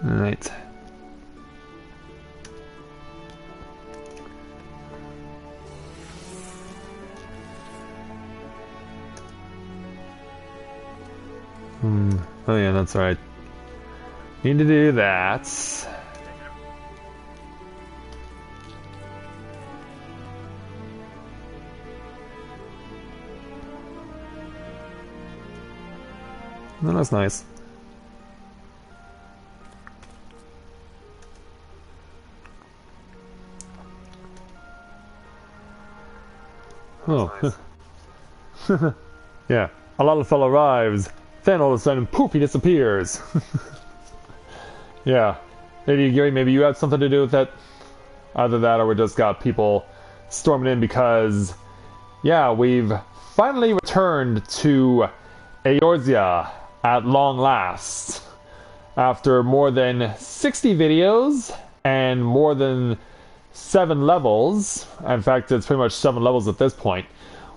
Alright. Oh yeah, that's right. Need to do that. No, that's nice. Oh. Yeah. A lot of fellow arrives. Then all of a sudden, poof, he disappears. Yeah. Maybe, Gary, maybe you had something to do with that? Either that or we just got people storming in because, yeah, we've finally returned to Eorzea at long last. After more than 60 videos and more than 7 levels, in fact, it's pretty much 7 levels at this point,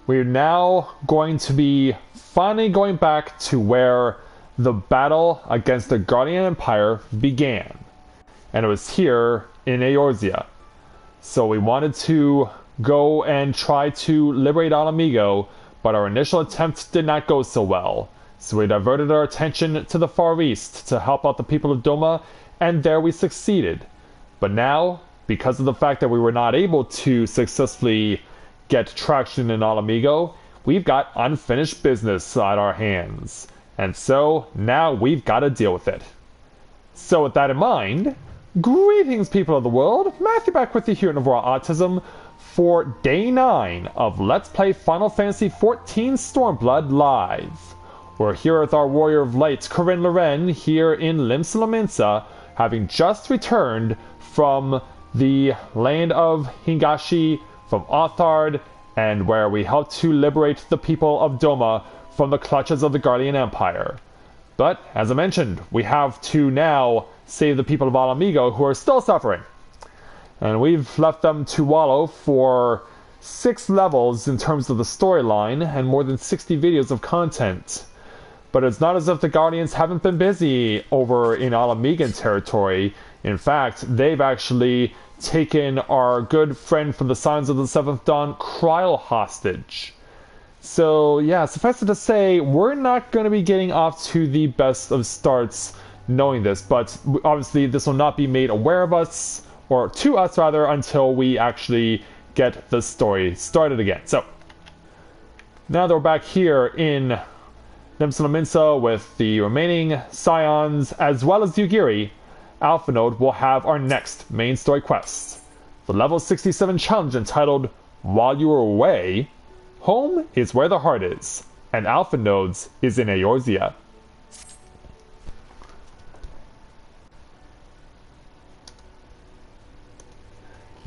we're now going to be finally going back to where the battle against the Guardian Empire began. And it was here in Eorzea. So we wanted to go and try to liberate Alamigo, but our initial attempt did not go so well. So we diverted our attention to the Far East to help out the people of Doma, and there we succeeded. But now, because of the fact that we were not able to successfully get traction in Alamigo, we've got unfinished business on our hands. And so, now we've got to deal with it. So with that in mind, greetings people of the world, Matthew back with you here at Novaura Autism for Day 9 of Let's Play Final Fantasy XIV Stormblood Live. We're here with our Warrior of Light, Corinne Loren, here in Limsa, having just returned from the land of Hingashi, from Authard, and where we helped to liberate the people of Doma from the clutches of the Guardian Empire. But, as I mentioned, we have to now save the people of Alamigo who are still suffering. And we've left them to wallow for 6 levels in terms of the storyline and more than 60 videos of content. But it's not as if the Guardians haven't been busy over in Alamigan territory. In fact, they've actually taken our good friend from the Signs of the Seventh Dawn, Kryl, hostage. So, yeah, suffice it to say, we're not going to be getting off to the best of starts knowing this, but obviously this will not be made aware of us, or to us rather, until we actually get the story started again. So, now that we're back here in Limsa with the remaining Scions, as well as Yugiri, Alpha Node will have our next main story quest. The level 67 challenge entitled, While You Were Away, Home is Where the Heart Is, and Alpha Nodes is in Eorzea.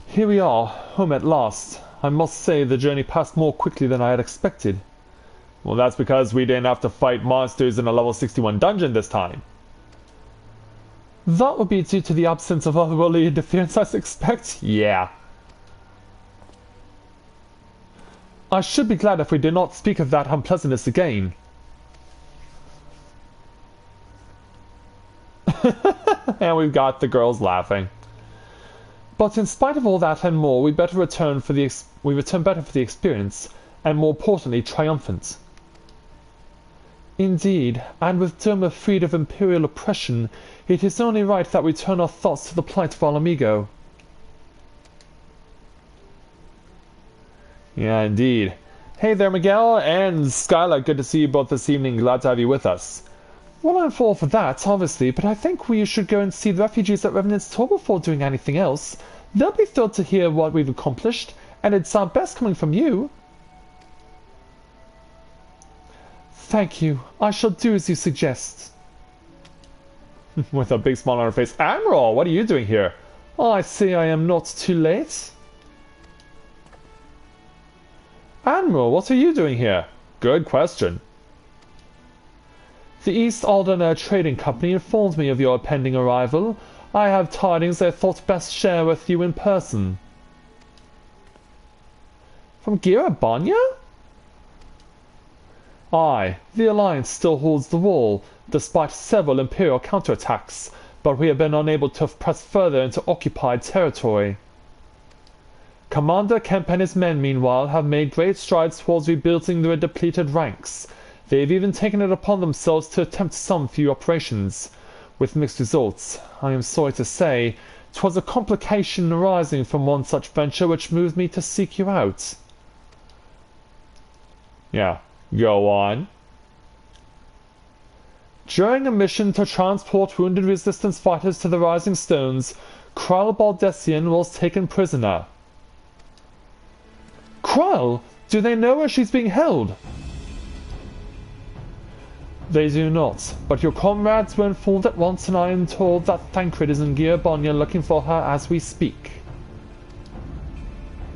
Here we are, home at last. I must say the journey passed more quickly than I had expected. Well, that's because we didn't have to fight monsters in a level 61 dungeon this time. That would be due to the absence of otherworldly interference, I suspect. Yeah. I should be glad if we did not speak of that unpleasantness again. And we've got the girls laughing. But in spite of all that and more, we return better for the experience, and more importantly, triumphant. Indeed, and with Doma freed of imperial oppression, it is only right that we turn our thoughts to the plight of Alamigo. Yeah, indeed. Hey there, Miguel and Skylar, good to see you both this evening, glad to have you with us. Well, I'm all for that, obviously, but I think we should go and see the refugees at Revenant's Tour before doing anything else. They'll be thrilled to hear what we've accomplished, and it'd sound best coming from you. Thank you. I shall do as you suggest. With a big smile on her face. Admiral, what are you doing here? I see I am not too late. Admiral, what are you doing here? Good question. The East Alden Air Trading Company informed me of your pending arrival. I have tidings I thought best share with you in person. From Gira Banya? Aye, the Alliance still holds the wall, despite several Imperial counterattacks, but we have been unable to press further into occupied territory. Commander Kemp and his men, meanwhile, have made great strides towards rebuilding their depleted ranks. They have even taken it upon themselves to attempt some few operations, with mixed results. I am sorry to say, 'twas a complication arising from one such venture which moved me to seek you out. Yeah, go on. During a mission to transport wounded resistance fighters to the Rising Stones, Kryle Baldessian was taken prisoner. Kryle? Do they know where she's being held? They do not, but your comrades were informed at once, and I am told that Thancred is in Gearbonia looking for her as we speak.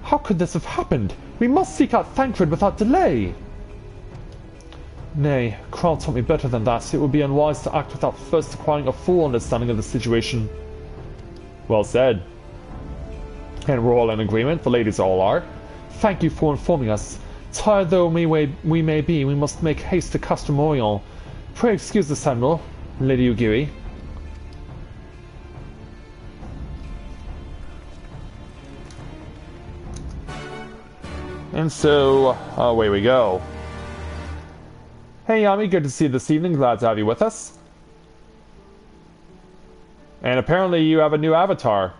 How could this have happened? We must seek out Thancred without delay. Nay, Kryle taught me better than that. It would be unwise to act without first acquiring a full understanding of the situation. Well said. And we're all in agreement, the ladies all are. Thank you for informing us. Tired though we may be, we must make haste to Castor Morion. Pray excuse the Admiral, Lady Ugiri. And so, away we go. Hey Yami, good to see you this evening, glad to have you with us. And apparently you have a new avatar.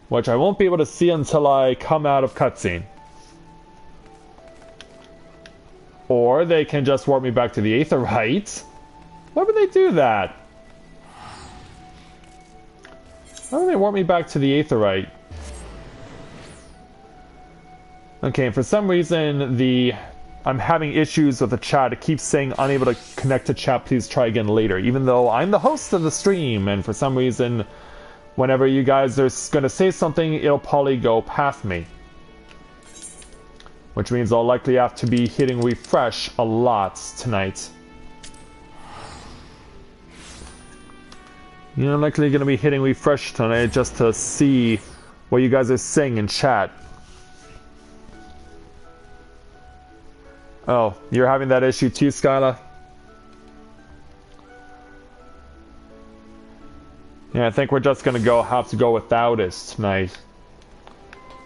Which I won't be able to see until I come out of cutscene. Or they can just warp me back to the Aetherite. Why would they do that? Why would they warp me back to the Aetherite? Okay, for some reason I'm having issues with the chat. It keeps saying unable to connect to chat, please try again later. Even though I'm the host of the stream, and for some reason, whenever you guys are going to say something, it'll probably go past me. Which means I'll likely have to be hitting refresh a lot tonight. You know, I'm likely going to be hitting refresh tonight just to see what you guys are saying in chat. Oh, you're having that issue too, Skyla? Yeah, I think we're just going to have to go without it tonight.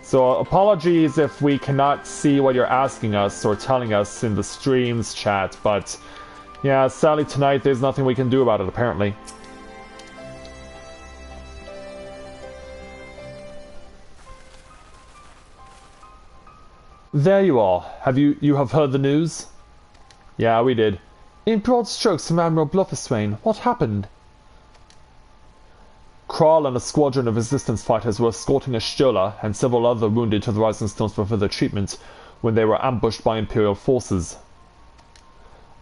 So apologies if we cannot see what you're asking us or telling us in the stream's chat, but yeah, sadly tonight there's nothing we can do about it apparently. There you are. You have heard the news? Yeah, we did. In broad strokes from Admiral Blufferswain, what happened? Kryle and a squadron of resistance fighters were escorting a Dola and several other wounded to the Rising Stones for further treatment when they were ambushed by Imperial forces.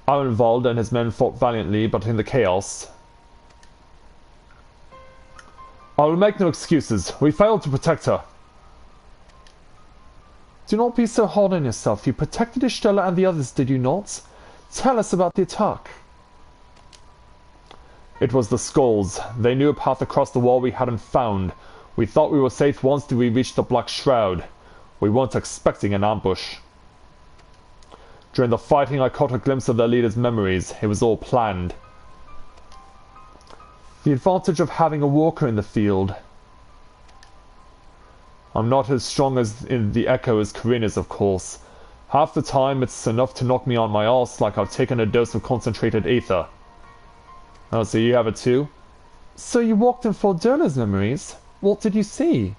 Arenvald and his men fought valiantly, but in the chaos... I will make no excuses. We failed to protect her. Do not be so hard on yourself. You protected Ishtola and the others, did you not? Tell us about the attack. It was the Skulls. They knew a path across the wall we hadn't found. We thought we were safe once we reached the Black Shroud. We weren't expecting an ambush. During the fighting I caught a glimpse of their leader's memories. It was all planned. The advantage of having a walker in the field. I'm not as strong as in the Echo as Corinne is, of course. Half the time it's enough to knock me on my arse like I've taken a dose of concentrated ether. Oh, so you have it too? So you walked in for Dola's memories? What did you see?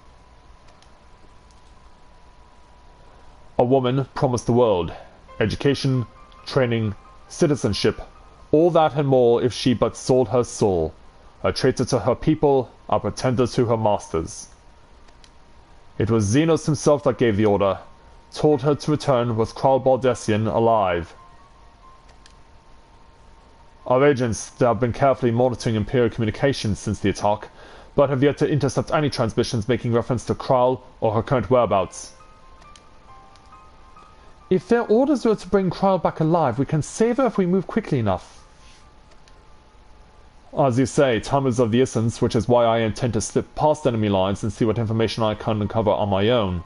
A woman promised the world. Education, training, citizenship. All that and more if she but sold her soul. A traitor to her people, a pretender to her masters. It was Xenos himself that gave the order, told her to return with Kryle Baldessian alive. Our agents have been carefully monitoring Imperial communications since the attack, but have yet to intercept any transmissions making reference to Kryle or her current whereabouts. If their orders were to bring Kryle back alive, we can save her if we move quickly enough. As you say, time is of the essence, which is why I intend to slip past enemy lines and see what information I can uncover on my own.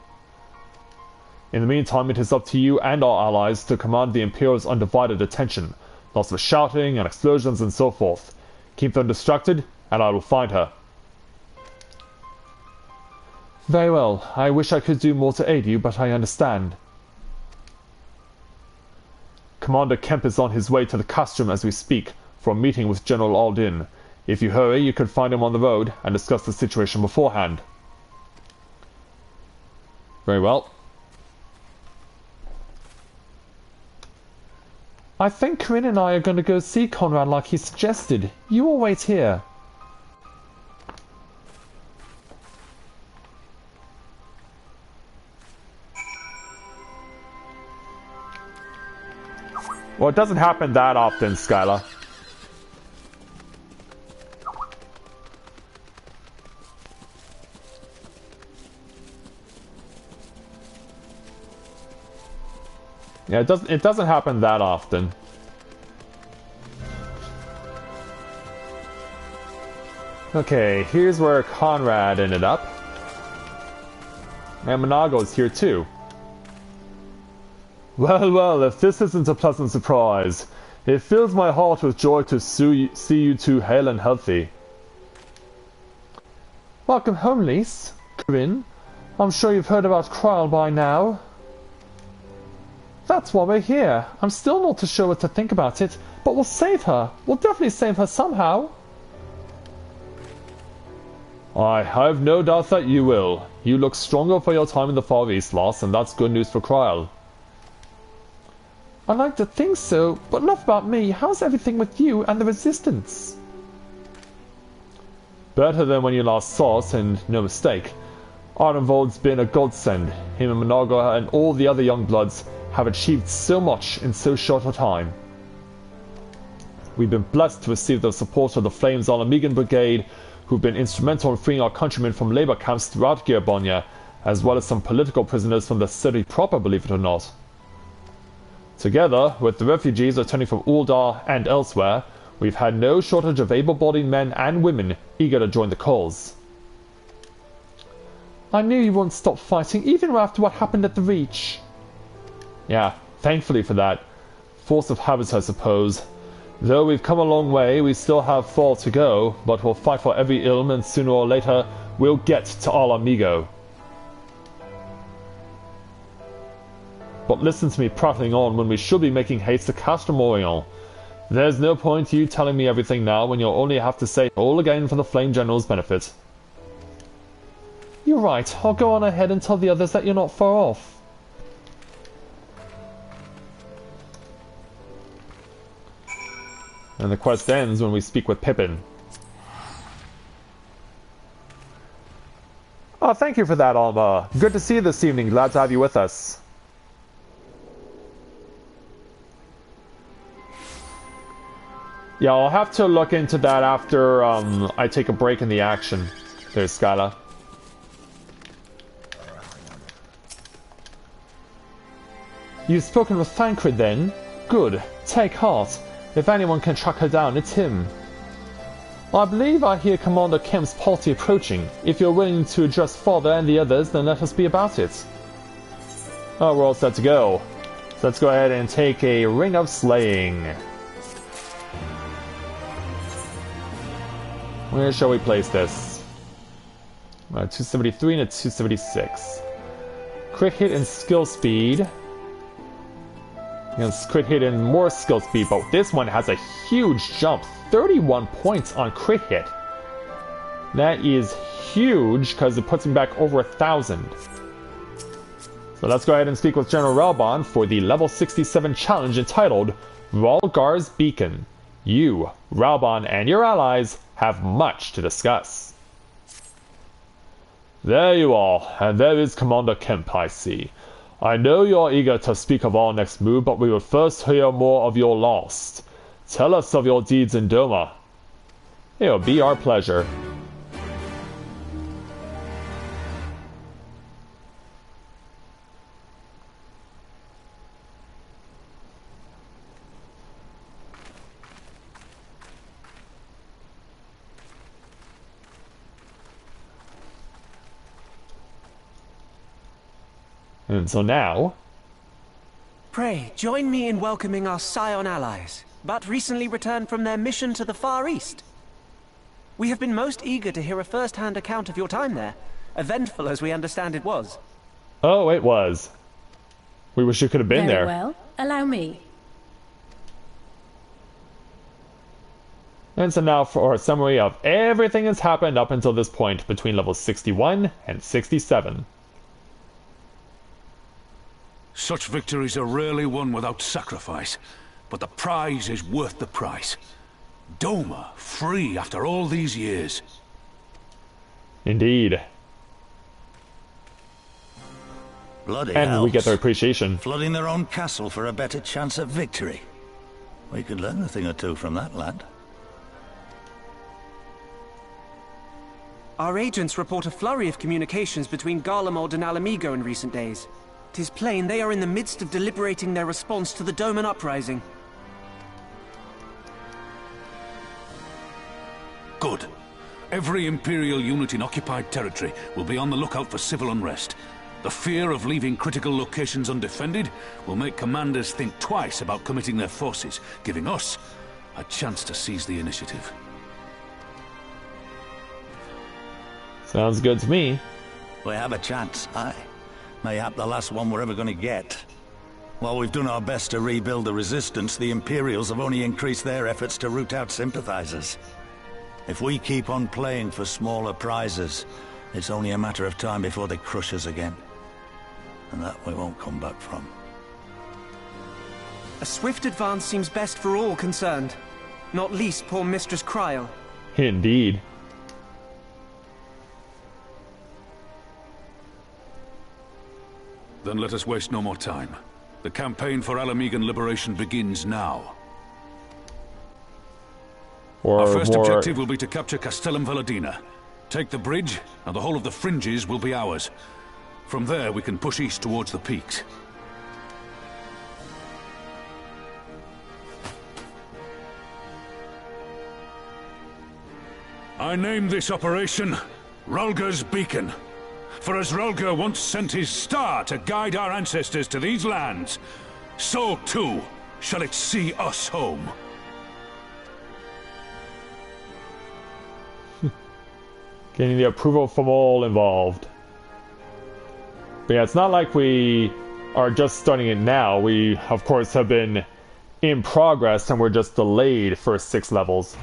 In the meantime, it is up to you and our allies to command the Imperial's undivided attention. Lots of shouting and explosions and so forth. Keep them distracted, and I will find her. Very well. I wish I could do more to aid you, but I understand. Commander Kemp is on his way to the castrum as we speak, for a meeting with General Aldin. If you hurry, you can find him on the road and discuss the situation beforehand. Very well. I think Corinne and I are going to go see Conrad like he suggested. You all wait here. Well, it doesn't happen that often, Skyla. Yeah, it doesn't happen that often. Okay, here's where Conrad ended up. And Managua's here too. Well, well, if this isn't a pleasant surprise. It fills my heart with joy to see you two hale and healthy. Welcome home, Lise. Corinne, I'm sure you've heard about Cryle by now. That's why we're here. I'm still not too sure what to think about it, but we'll save her. We'll definitely save her somehow. I have no doubt that you will. You look stronger for your time in the Far East, Loss, and that's good news for Cryle. I like to think so, but enough about me. How's everything with you and the Resistance? Better than when you last saw us, and no mistake. Ardenvold's been a godsend. Him and Managua and all the other young bloods have achieved so much in so short a time. We've been blessed to receive the support of the Flames Alamigan Brigade, who've been instrumental in freeing our countrymen from labor camps throughout Gearbonia, as well as some political prisoners from the city proper, believe it or not. Together, with the refugees returning from Uldar and elsewhere, we've had no shortage of able-bodied men and women eager to join the cause. I knew you wouldn't stop fighting, even after what happened at the Reach. Yeah, thankfully for that. Force of habits, I suppose. Though we've come a long way, we still have far to go, but we'll fight for every ilm, and sooner or later, we'll get to Al Amigo. But listen to me prattling on when we should be making haste to Castrum Orion. There's no point you telling me everything now when you'll only have to say it all again for the Flame General's benefit. You're right, I'll go on ahead and tell the others that you're not far off. And the quest ends when we speak with Pippin. Oh, thank you for that, Alma. Good to see you this evening. Glad to have you with us. Yeah, I'll have to look into that after I take a break in the action. There's Skyla. You've spoken with Thancred then? Good. Take heart. If anyone can track her down, it's him. I believe I hear Commander Kemp's party approaching. If you're willing to address Father and the others, then let us be about it. Oh, we're all set to go. So let's go ahead and take a Ring of Slaying. Where shall we place this? 273 and a 276. Crit hit and skill speed. Crit hit and more skill speed, but this one has a huge jump. 31 points on crit hit. That is huge because it puts him back over 1,000. So let's go ahead and speak with General Ralbon for the level 67 challenge entitled Ralgar's Beacon. You, Ralbon, and your allies have much to discuss. There you are, and there is Commander Kemp, I see. I know you're eager to speak of our next move, but we will first hear more of your last. Tell us of your deeds in Doma. It will be our pleasure. And so now... Pray, join me in welcoming our Scion allies, but recently returned from their mission to the Far East. We have been most eager to hear a first-hand account of your time there. Eventful as we understand it was. Oh, it was. We wish you could have been Very there. well. Allow me. And so now for a summary of everything that's happened up until this point between levels 61 and 67. Such victories are rarely won without sacrifice, but the prize is worth the price. Doma, free after all these years. Indeed. Bloody And helps. we get their appreciation. Flooding their own castle for a better chance at victory. We could learn a thing or two from that lad. Our agents report a flurry of communications between Garlemald and Alamigo in recent days. 'Tis plain they are in the midst of deliberating their response to the Doman uprising. Good. Every Imperial unit in occupied territory will be on the lookout for civil unrest. The fear of leaving critical locations undefended will make commanders think twice about committing their forces, giving us a chance to seize the initiative. Sounds good to me. We have a chance, aye. Mayhap the last one we're ever going to get. While we've done our best to rebuild the resistance, the Imperials have only increased their efforts to root out sympathizers. If we keep on playing for smaller prizes, it's only a matter of time before they crush us again. And that we won't come back from. A swift advance seems best for all concerned. Not least poor Mistress Kryl. Indeed. Then let us waste no more time. The campaign for Alamigan liberation begins now. Or Our first more... objective will be to capture Castellum Valadina. Take the bridge, and the whole of the fringes will be ours. From there, we can push east towards the peaks. I name this operation Rulga's Beacon. For as Rulga once sent his star to guide our ancestors to these lands, so too shall it see us home. Getting the approval from all involved. But yeah, it's not like we are just starting it now. We, of course, have been in progress and we're just delayed for 6 levels.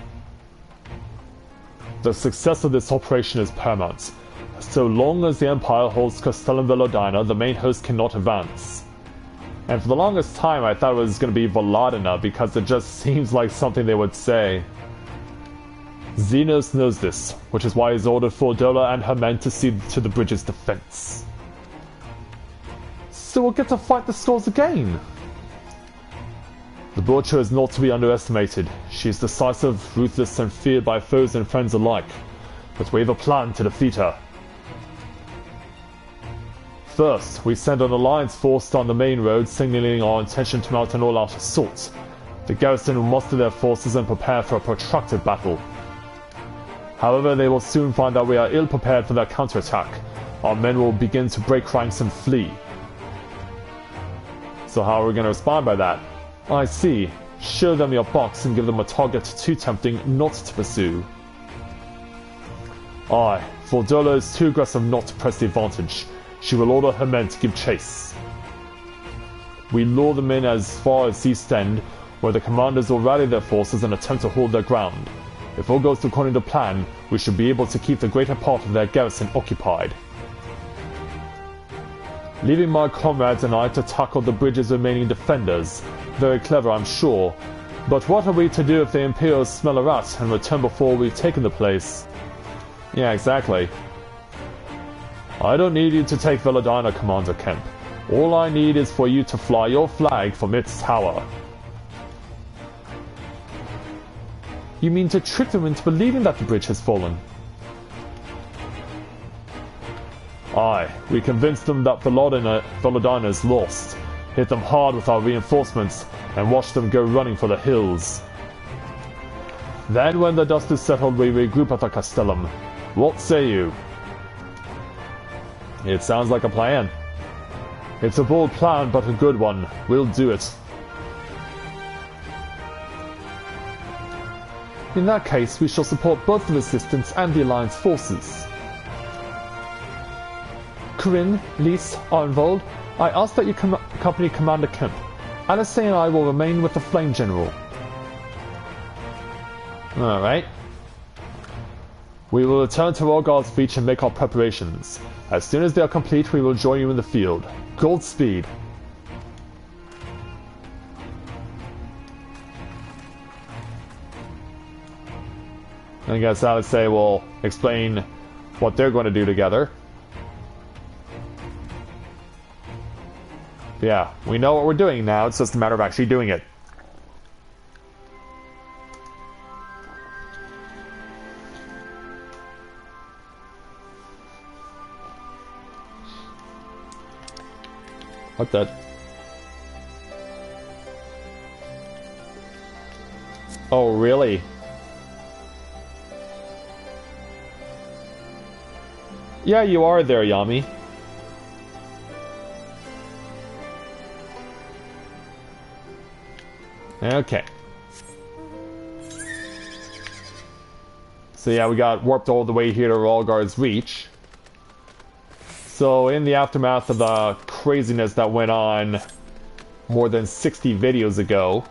The success of this operation is paramount. So long as the Empire holds Castellum Valadina, the main host cannot advance. And for the longest time I thought it was going to be Valadina because it just seems like something they would say. Xenos knows this, which is why he's ordered for Dola and her men to see to the bridge's defense. So we'll get to fight the scrolls again! The Butcher is not to be underestimated. She is decisive, ruthless, and feared by foes and friends alike. But we have a plan to defeat her. First, we send an alliance force down the main road, signaling our intention to mount an all-out assault. The garrison will muster their forces and prepare for a protracted battle. However, they will soon find that we are ill-prepared for their counterattack. Our men will begin to break ranks and flee. So how are we going to respond by that? I see. Show them your box and give them a target too tempting not to pursue. Aye, for Dola is too aggressive not to press the advantage. She will order her men to give chase. We lure them in as far as East End, where the commanders will rally their forces and attempt to hold their ground. If all goes according to plan, we should be able to keep the greater part of their garrison occupied. Leaving my comrades and I to tackle the bridge's remaining defenders. Very clever, I'm sure. But what are we to do if the Imperials smell a rat and return before we've taken the place? Yeah, exactly. I don't need you to take Valadina, Commander Kemp. All I need is for you to fly your flag from its tower. You mean to trick them into believing that the bridge has fallen? Aye, we convinced them that Valadina is lost, hit them hard with our reinforcements, and watched them go running for the hills. Then when the dust is settled, we regroup at the Castellum. What say you? It sounds like a plan. It's a bold plan, but a good one. We'll do it. In that case, we shall support both the Resistance and the Alliance forces. Corinne, Lys, Arnvold, I ask that you accompany Commander Kemp. Alice and I will remain with the Flame General. Alright. We will return to Rorgard's Reach and make our preparations. As soon as they are complete, we will join you in the field. Goldspeed. I guess Alice will explain what they're going to do together. Yeah, we know what we're doing now, it's just a matter of actually doing it. What the? Oh, really? Yeah, you are there, Yami. Okay. So yeah, we got warped all the way here to Rorgard's Reach. So in the aftermath of the craziness that went on more than 60 videos ago,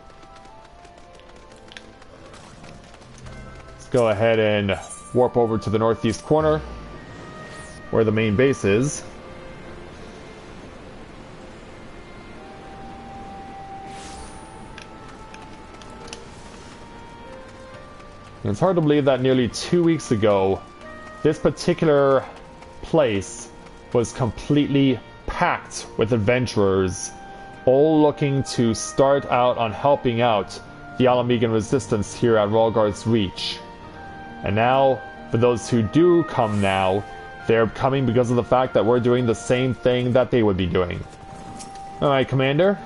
let's go ahead and warp over to the northeast corner where the main base is. And it's hard to believe that nearly 2 weeks ago, this particular place was completely packed with adventurers, all looking to start out on helping out the Alamegan resistance here at Rorgard's Reach. And now, for those who do come now, they're coming because of the fact that we're doing the same thing that they would be doing. Alright, Commander.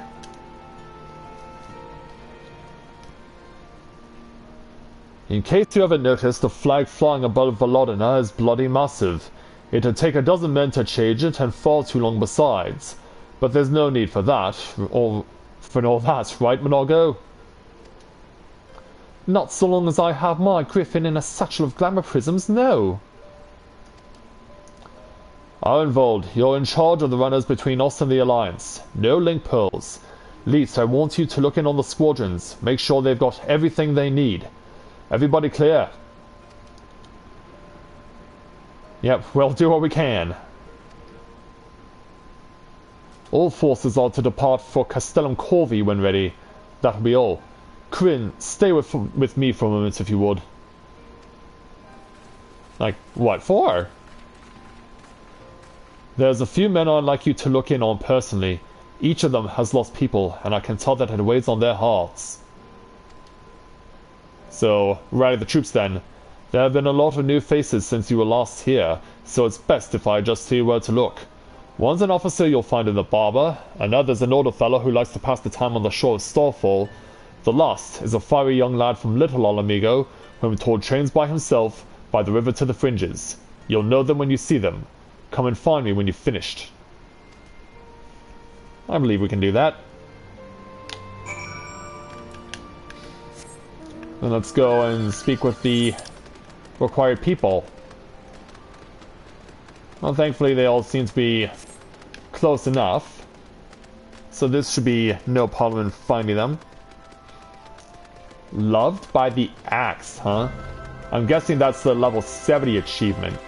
In case you haven't noticed, the flag flying above Volodina is bloody massive. It would take a dozen men to change it, and far too long besides. But there's no need for that, or for all that, right, Managua? Not so long as I have my griffin in a satchel of glamour prisms, no. Arnvold, you're in charge of the runners between us and the Alliance. No link pearls. Lys, I want you to look in on the squadrons. Make sure they've got everything they need. Everybody clear? Yep, we'll do what we can. All forces are to depart for Castellum Corby when ready. That'll be all. Corinne, stay with me for a moment if you would. Like, what for? There's a few men I'd like you to look in on personally. Each of them has lost people, and I can tell that it weighs on their hearts. So, rally the troops then. There have been a lot of new faces since you were last here, so it's best if I just see where to look. One's an officer you'll find in the barber, another's an older fellow who likes to pass the time on the shore of Starfall. The last is a fiery young lad from Little Alamigo, whom told trains by himself by the river to the fringes. You'll know them when you see them. Come and find me when you've finished. I believe we can do that. Then let's go and speak with the required people. Well, thankfully they all seem to be close enough. So this should be no problem in finding them. Loved by the Axe, huh? I'm guessing that's the level 70 achievement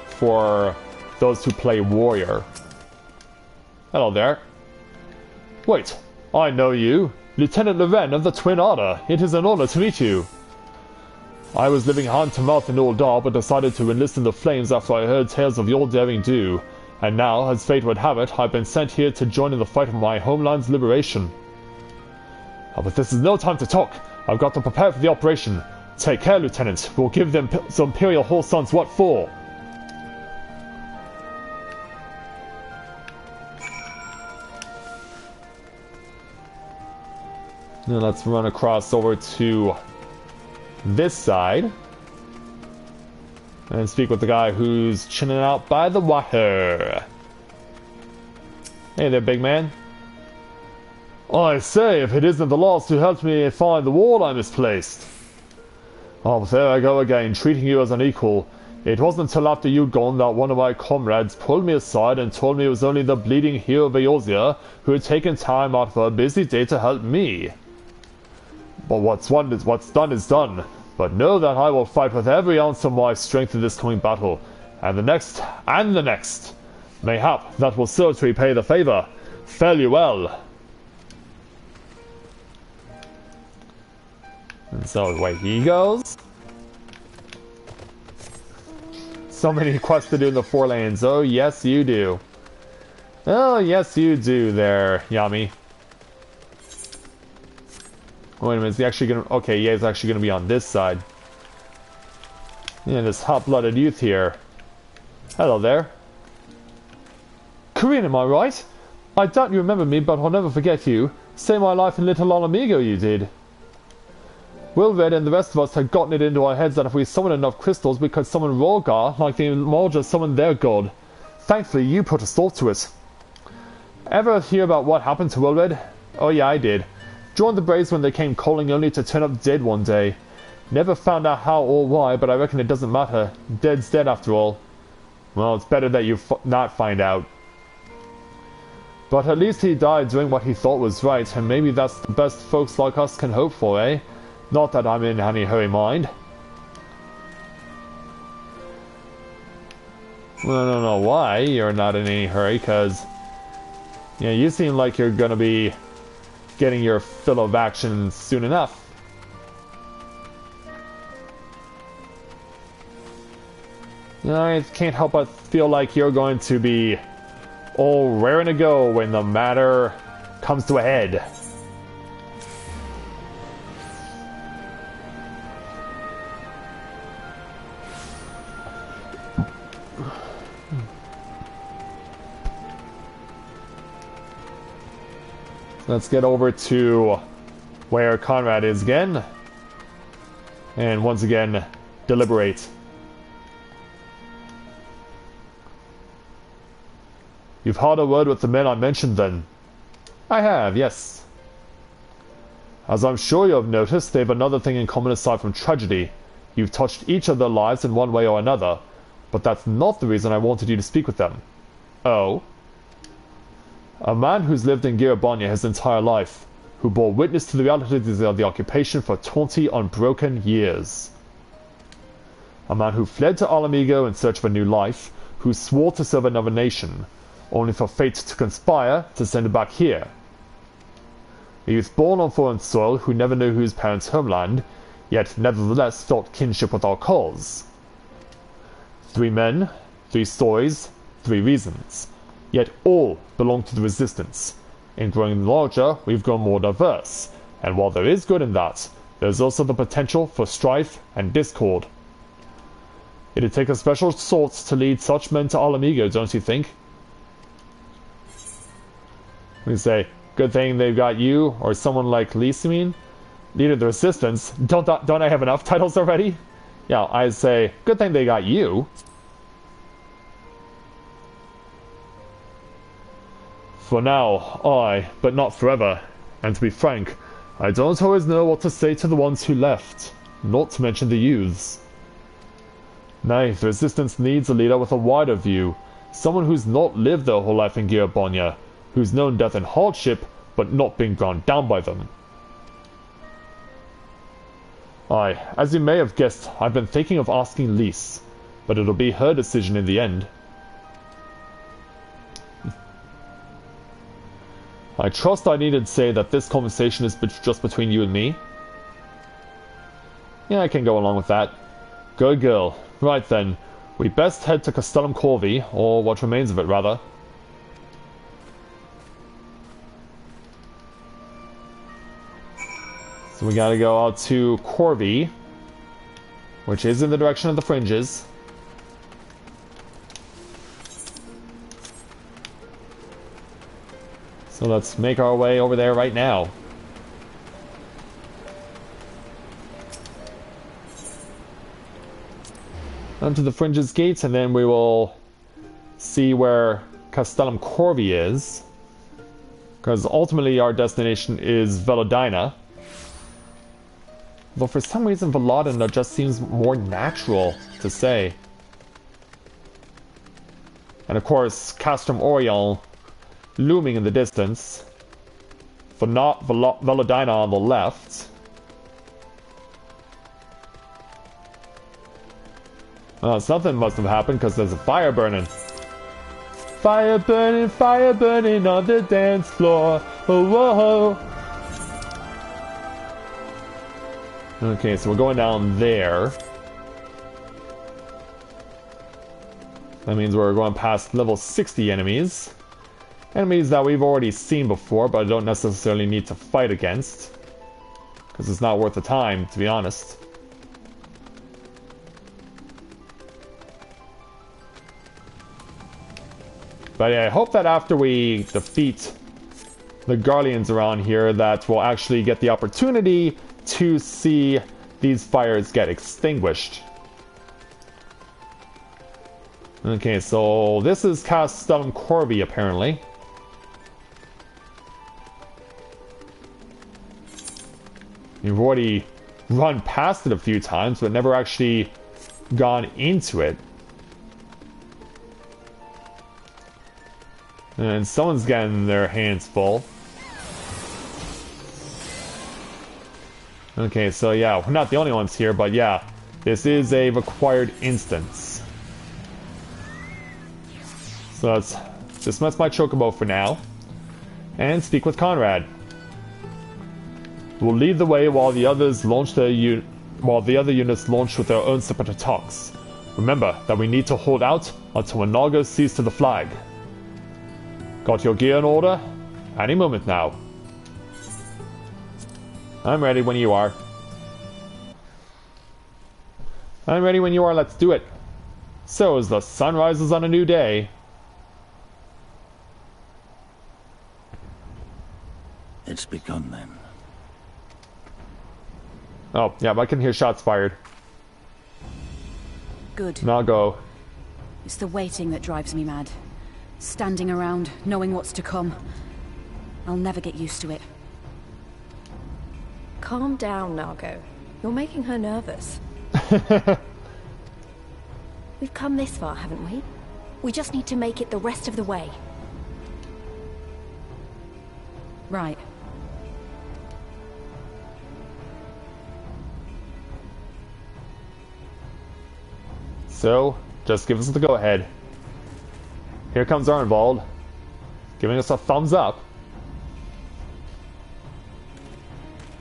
for those who play Warrior. Hello there. Wait, I know you. Lieutenant Loren of the Twin Order. It is an honor to meet you. I was living hand to mouth in Old Dar, but decided to enlist in the flames after I heard tales of your daring do. And now, as fate would have it, I've been sent here to join in the fight for my homeland's liberation. Oh, but this is no time to talk. I've got to prepare for the operation. Take care, Lieutenant. We'll give them the Imperial Horse Sons what for. Now let's run across over to this side and speak with the guy who's chilling out by the water. Hey there, big man. I say, if it isn't the last who helped me find the wall I misplaced. Oh, there I go again, treating you as an equal. It wasn't until after you'd gone that one of my comrades pulled me aside and told me it was only the bleeding hero of Eorzea who had taken time out of her busy day to help me. But what's done is done. But know that I will fight with every ounce of my strength in this coming battle, and the next, and the next. Mayhap that will serve to repay the favour. Fare you well. And so away he goes. So many quests to do in the 4 lanes. Oh yes you do. Oh yes you do there, Yami. Wait a minute, is he actually gonna... Okay, yeah, he's actually gonna be on this side. Yeah, this hot-blooded youth here. Hello there. Korean, am I right? I doubt you remember me, but I'll never forget you. Saved my life in Little Alamigo, you did. Wilred and the rest of us had gotten it into our heads that if we summoned enough crystals, we could summon Rolgar like the Malja summoned their god. Thankfully, you put a stop to it. Ever hear about what happened to Wilred? Oh yeah, I did. Joined the Braves when they came calling only to turn up dead one day. Never found out how or why, but I reckon it doesn't matter. Dead's dead after all. Well, it's better that you not find out. But at least he died doing what he thought was right, and maybe that's the best folks like us can hope for, eh? Not that I'm in any hurry, mind. Well, I don't know why you're not in any hurry, because... Yeah, you seem like you're gonna be getting your fill of action soon enough. I can't help but feel like you're going to be all raring to go when the matter comes to a head. Let's get over to where Conrad is again. And once again, deliberate. You've had a word with the men I mentioned then? I have, yes. As I'm sure you have noticed, they have another thing in common aside from tragedy. You've touched each of their lives in one way or another. But that's not the reason I wanted you to speak with them. Oh? A man who's lived in Girabonya his entire life, who bore witness to the realities of the occupation for 20 unbroken years. A man who fled to Alamigo in search of a new life, who swore to serve another nation, only for fate to conspire to send him back here. A youth born on foreign soil who never knew his parents' homeland, yet nevertheless felt kinship with our cause. 3 men, 3 stories, 3 reasons. Yet all belong to the Resistance. In growing larger, we've grown more diverse, and while there is good in that, there's also the potential for strife and discord. It'd take a special sort to lead such men to Alamigo, don't you think? We say, good thing they've got you, or someone like Lise, you mean? Leader of the Resistance. Don't I have enough titles already? Yeah, I say, good thing they got you. For now, aye, but not forever. And to be frank, I don't always know what to say to the ones who left, not to mention the youths. Nay, the Resistance needs a leader with a wider view, someone who's not lived their whole life in Girabonya, who's known death and hardship, but not been ground down by them. Aye, as you may have guessed, I've been thinking of asking Lise, but it'll be her decision in the end. I trust I needn't say that this conversation is just between you and me. Yeah, I can go along with that. Good girl. Right then, we best head to Castellum Corby, or what remains of it, rather. So we gotta go out to Corby, which is in the direction of the fringes. So let's make our way over there right now. Onto the fringes gates, and then we will see where Castellum Corby is. Because ultimately our destination is Velodina. Though for some reason Veloden just seems more natural to say. And of course, Castrum Oriel looming in the distance. Velodina on the left. Something must have happened because there's a fire burning. Fire burning on the dance floor. Oh, whoa. Okay, so we're going down there. That means we're going past level 60 enemies. Enemies that we've already seen before, but I don't necessarily need to fight against. Because it's not worth the time, to be honest. But yeah, I hope that after we defeat the Guardians around here, that we'll actually get the opportunity to see these fires get extinguished. Okay, so this is Castellum Corby, apparently. We've already run past it a few times, but never actually gone into it. And someone's getting their hands full. Okay, so yeah, we're not the only ones here, but yeah, this is a required instance. So let's dismiss my Chocobo for now, and speak with Conrad. We'll lead the way while the others launch while the other units launch with their own separate attacks. Remember that we need to hold out until Managua sees to the flag. Got your gear in order? Any moment now. I'm ready when you are. I'm ready when you are, let's do it. So as the sun rises on a new day. It's begun then. Oh, yeah, I can hear shots fired. Good. Now go. It's the waiting that drives me mad. Standing around, knowing what's to come. I'll never get used to it. Calm down, Nago. You're making her nervous. We've come this far, haven't we? We just need to make it the rest of the way. Right. So, just give us the go-ahead. Here comes Arnvald, giving us a thumbs up.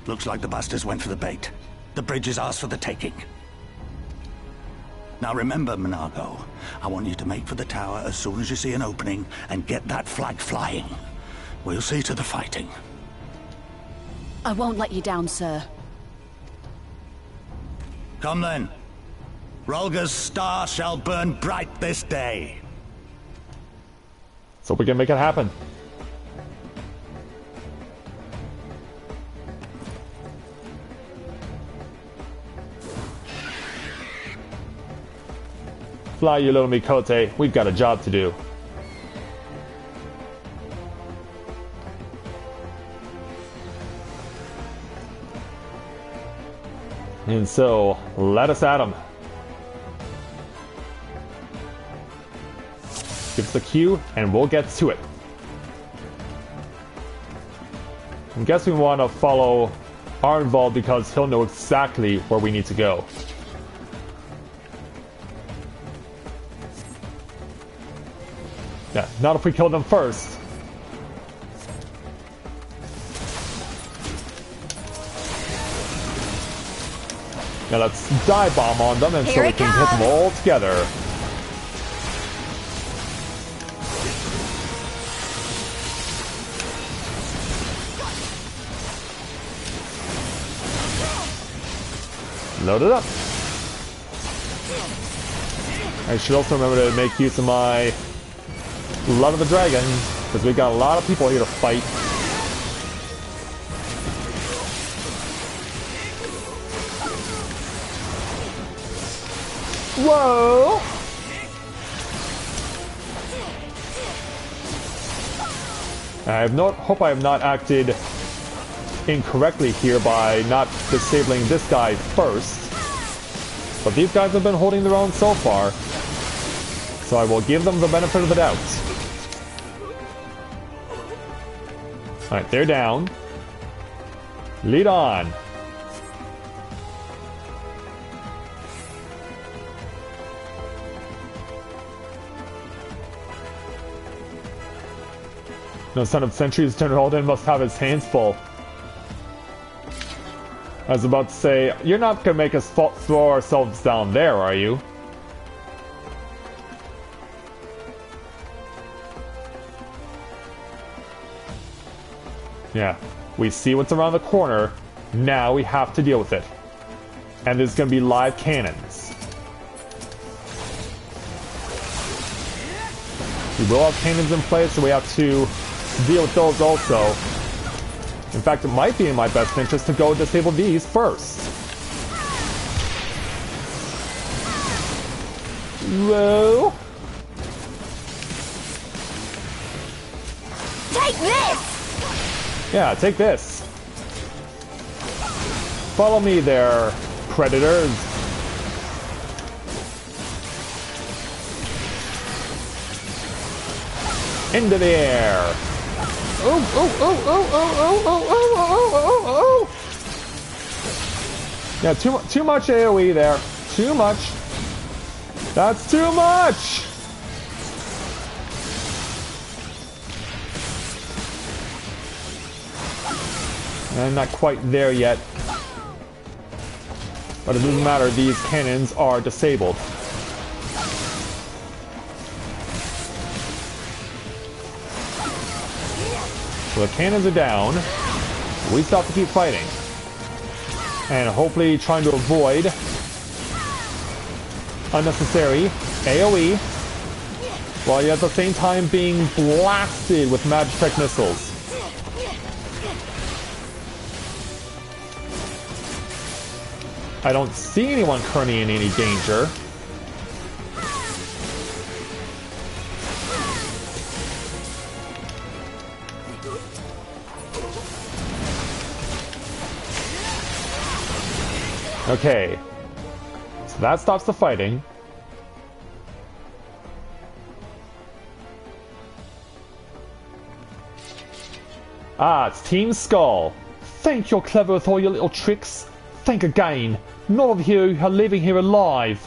Looks like the bastards went for the bait. The bridge is ours for the taking. Now remember, Managua, I want you to make for the tower as soon as you see an opening and get that flag flying. We'll see to the fighting. I won't let you down, sir. Come then. Rolga's star shall burn bright this day. So we can make it happen. Fly, you little Mikote. We've got a job to do. And so, let us at 'em. Give us the cue, and we'll get to it. I'm guessing we want to follow Arnvald because he'll know exactly where we need to go. Yeah, not if we kill them first. Now let's dive bomb on them and so we can hit them all together. Load it up. I should also remember to make use of my Blood of the Dragon, because we've got a lot of people here to fight. Whoa! I hope I have not acted incorrectly here by not disabling this guy first. But these guys have been holding their own so far. So I will give them the benefit of the doubt. Alright, they're down. Lead on. No son of Sentry's General then must have his hands full. I was about to say, you're not gonna make us throw ourselves down there, are you? Yeah, we see what's around the corner. Now we have to deal with it. And there's gonna be live cannons. We will have cannons in place, so we have to deal with those also. In fact, it might be in my best interest to go disable these first. Whoa! Take this! Yeah, take this. Follow me there, predators. Into the air. Oh, oh, oh, oh, oh, oh, oh, oh, oh, oh, oh. Yeah, too much AoE there. Too much. That's too much. I'm not quite there yet. But it doesn't matter, these cannons are disabled. So the cannons are down. We still have to keep fighting. And hopefully trying to avoid unnecessary AoE while you're at the same time being blasted with Magitech missiles. I don't see anyone currently in any danger. Okay, so that stops the fighting. Ah, it's Team Skull. Think you're clever with all your little tricks? Think again. None of you are living here alive.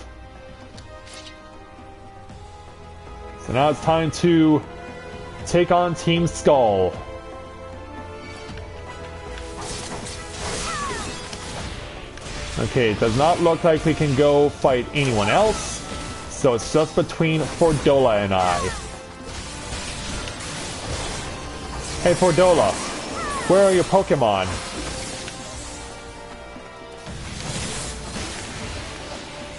So now it's time to take on Team Skull. Okay, it does not look like we can go fight anyone else, so it's just between Dola and I. Hey Dola, where are your Pokemon?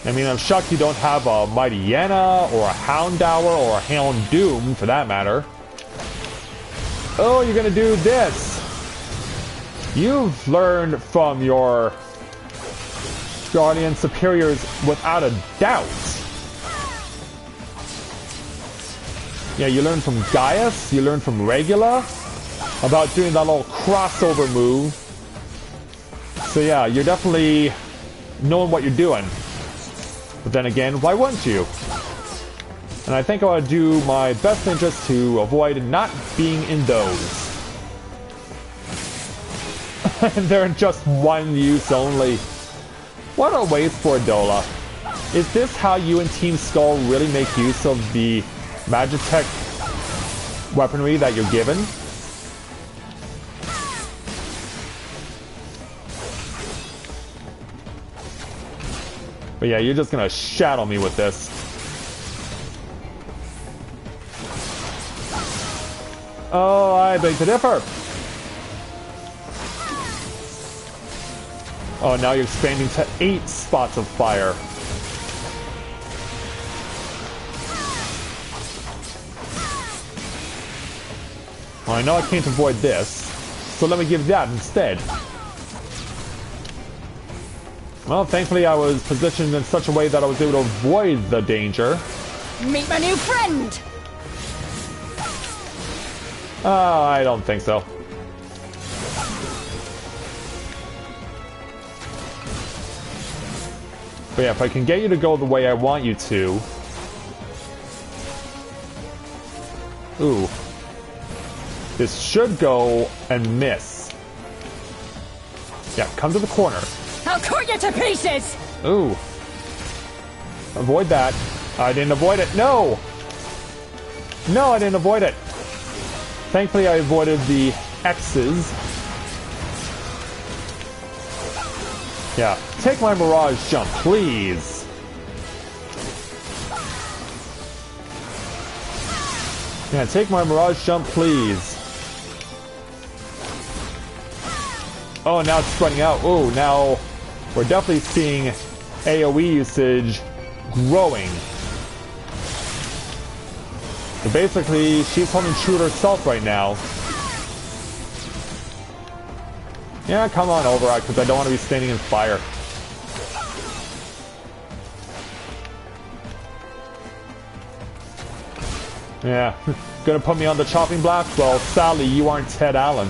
I mean, I'm shocked you don't have a Mighty Yana, or a Houndour, or a Houndoom, for that matter. Oh, you're gonna do this! You've learned from your Guardian superiors without a doubt. Yeah, you learn from Gaius, you learn from Regula about doing that little crossover move. So yeah, you're definitely knowing what you're doing. But then again, why wouldn't you? And I think I would do my best interest to avoid not being in those. And they're just one use only. What a waste for Dola. Is this how you and Team Skull really make use of the Magitech weaponry that you're given? But yeah, you're just gonna shadow me with this. Oh, I beg to differ. Oh, now you're expanding to 8 spots of fire. Well, I know I can't avoid this, so let me give that instead. Well, thankfully I was positioned in such a way that I was able to avoid the danger. Meet my new friend! I don't think so. But yeah, if I can get you to go the way I want you to... Ooh. This should go and miss. Yeah, come to the corner. I'll cut you to pieces! Ooh. Avoid that. I didn't avoid it. No! No, I didn't avoid it. Thankfully, I avoided the X's. Yeah. Take my Mirage Jump, please. Yeah, take my Mirage Jump, please. Oh, now it's spreading out. Oh, now we're definitely seeing AoE usage growing. So basically, she's holding true to herself right now. Yeah, come on over, because I don't want to be standing in fire. Yeah, gonna put me on the chopping block? Well, Sally, you aren't Ted Allen.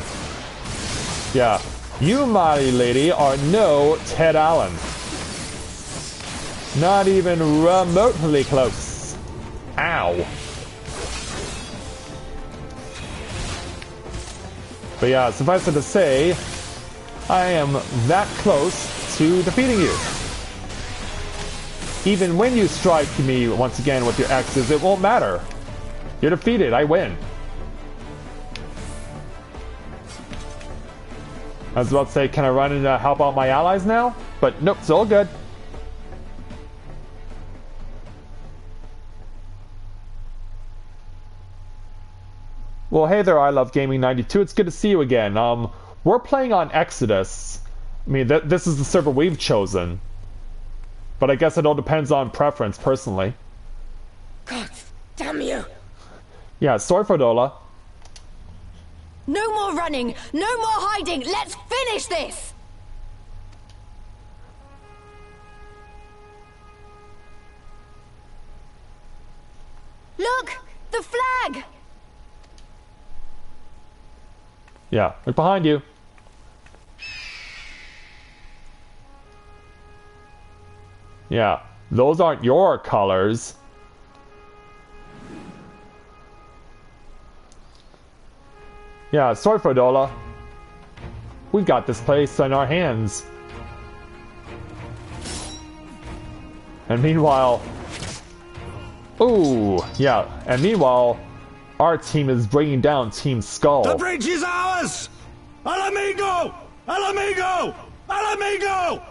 Yeah, you, my lady, are no Ted Allen. Not even remotely close. Ow. But yeah, suffice it to say, I am that close to defeating you. Even when you strike me once again with your X's, it won't matter. You're defeated, I win. I was about to say, can I run and help out my allies now? But nope, it's all good. Well, hey there, I Love Gaming 92. It's good to see you again. We're playing on Exodus. I mean, this is the server we've chosen. But I guess it all depends on preference, personally. God damn you! Yeah, sorry for Dola. No more running! No more hiding! Let's finish this! Look! The flag! Yeah, look behind you. Yeah, those aren't your colors. Yeah, sorry for Dola. We got this place in our hands. And meanwhile... Ooh, yeah, and meanwhile, our team is bringing down Team Skull. The bridge is ours! Al amigo! Al amigo! Al amigo!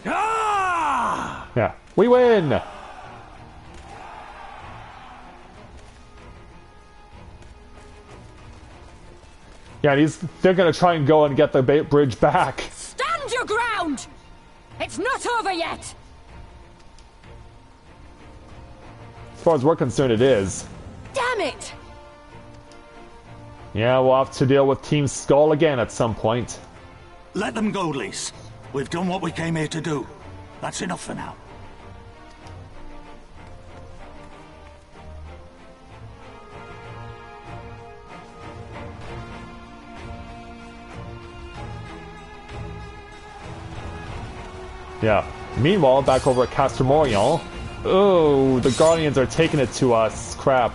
Ah! Yeah, we win! Yeah, they're gonna try and go and get the bridge back. Stand your ground! It's not over yet! As far as we're concerned, it is. Damn it! Yeah, we'll have to deal with Team Skull again at some point. Let them go, Lise. We've done what we came here to do. That's enough for now. Yeah. Meanwhile, back over at Castamorion. Oh, the Guardians are taking it to us. Crap.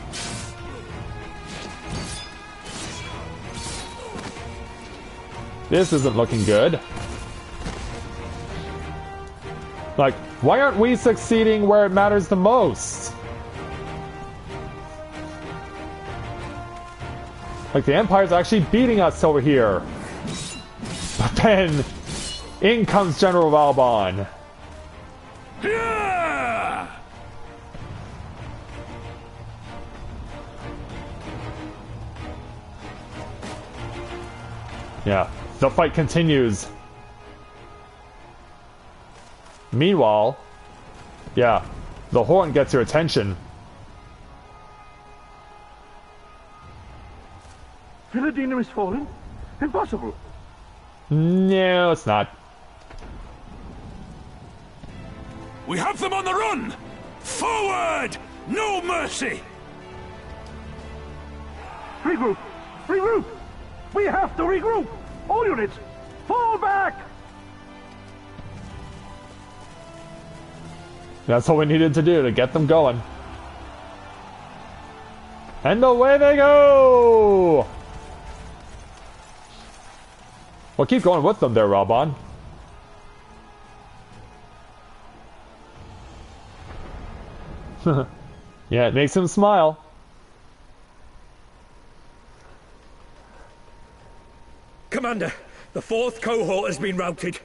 This isn't looking good. Like, why aren't we succeeding where it matters the most? Like, the Empire's actually beating us over here. But then, in comes General Valbon. Yeah, the fight continues. Meanwhile, yeah, the horn gets your attention. Philodina is fallen? Impossible! No, it's not. We have them on the run! Forward! No mercy! Regroup! Regroup! We have to regroup! All units, fall back! That's what we needed to do to get them going. And away they go! Well, keep going with them there, Robon. Yeah, it makes him smile. Commander, the 4th cohort has been routed.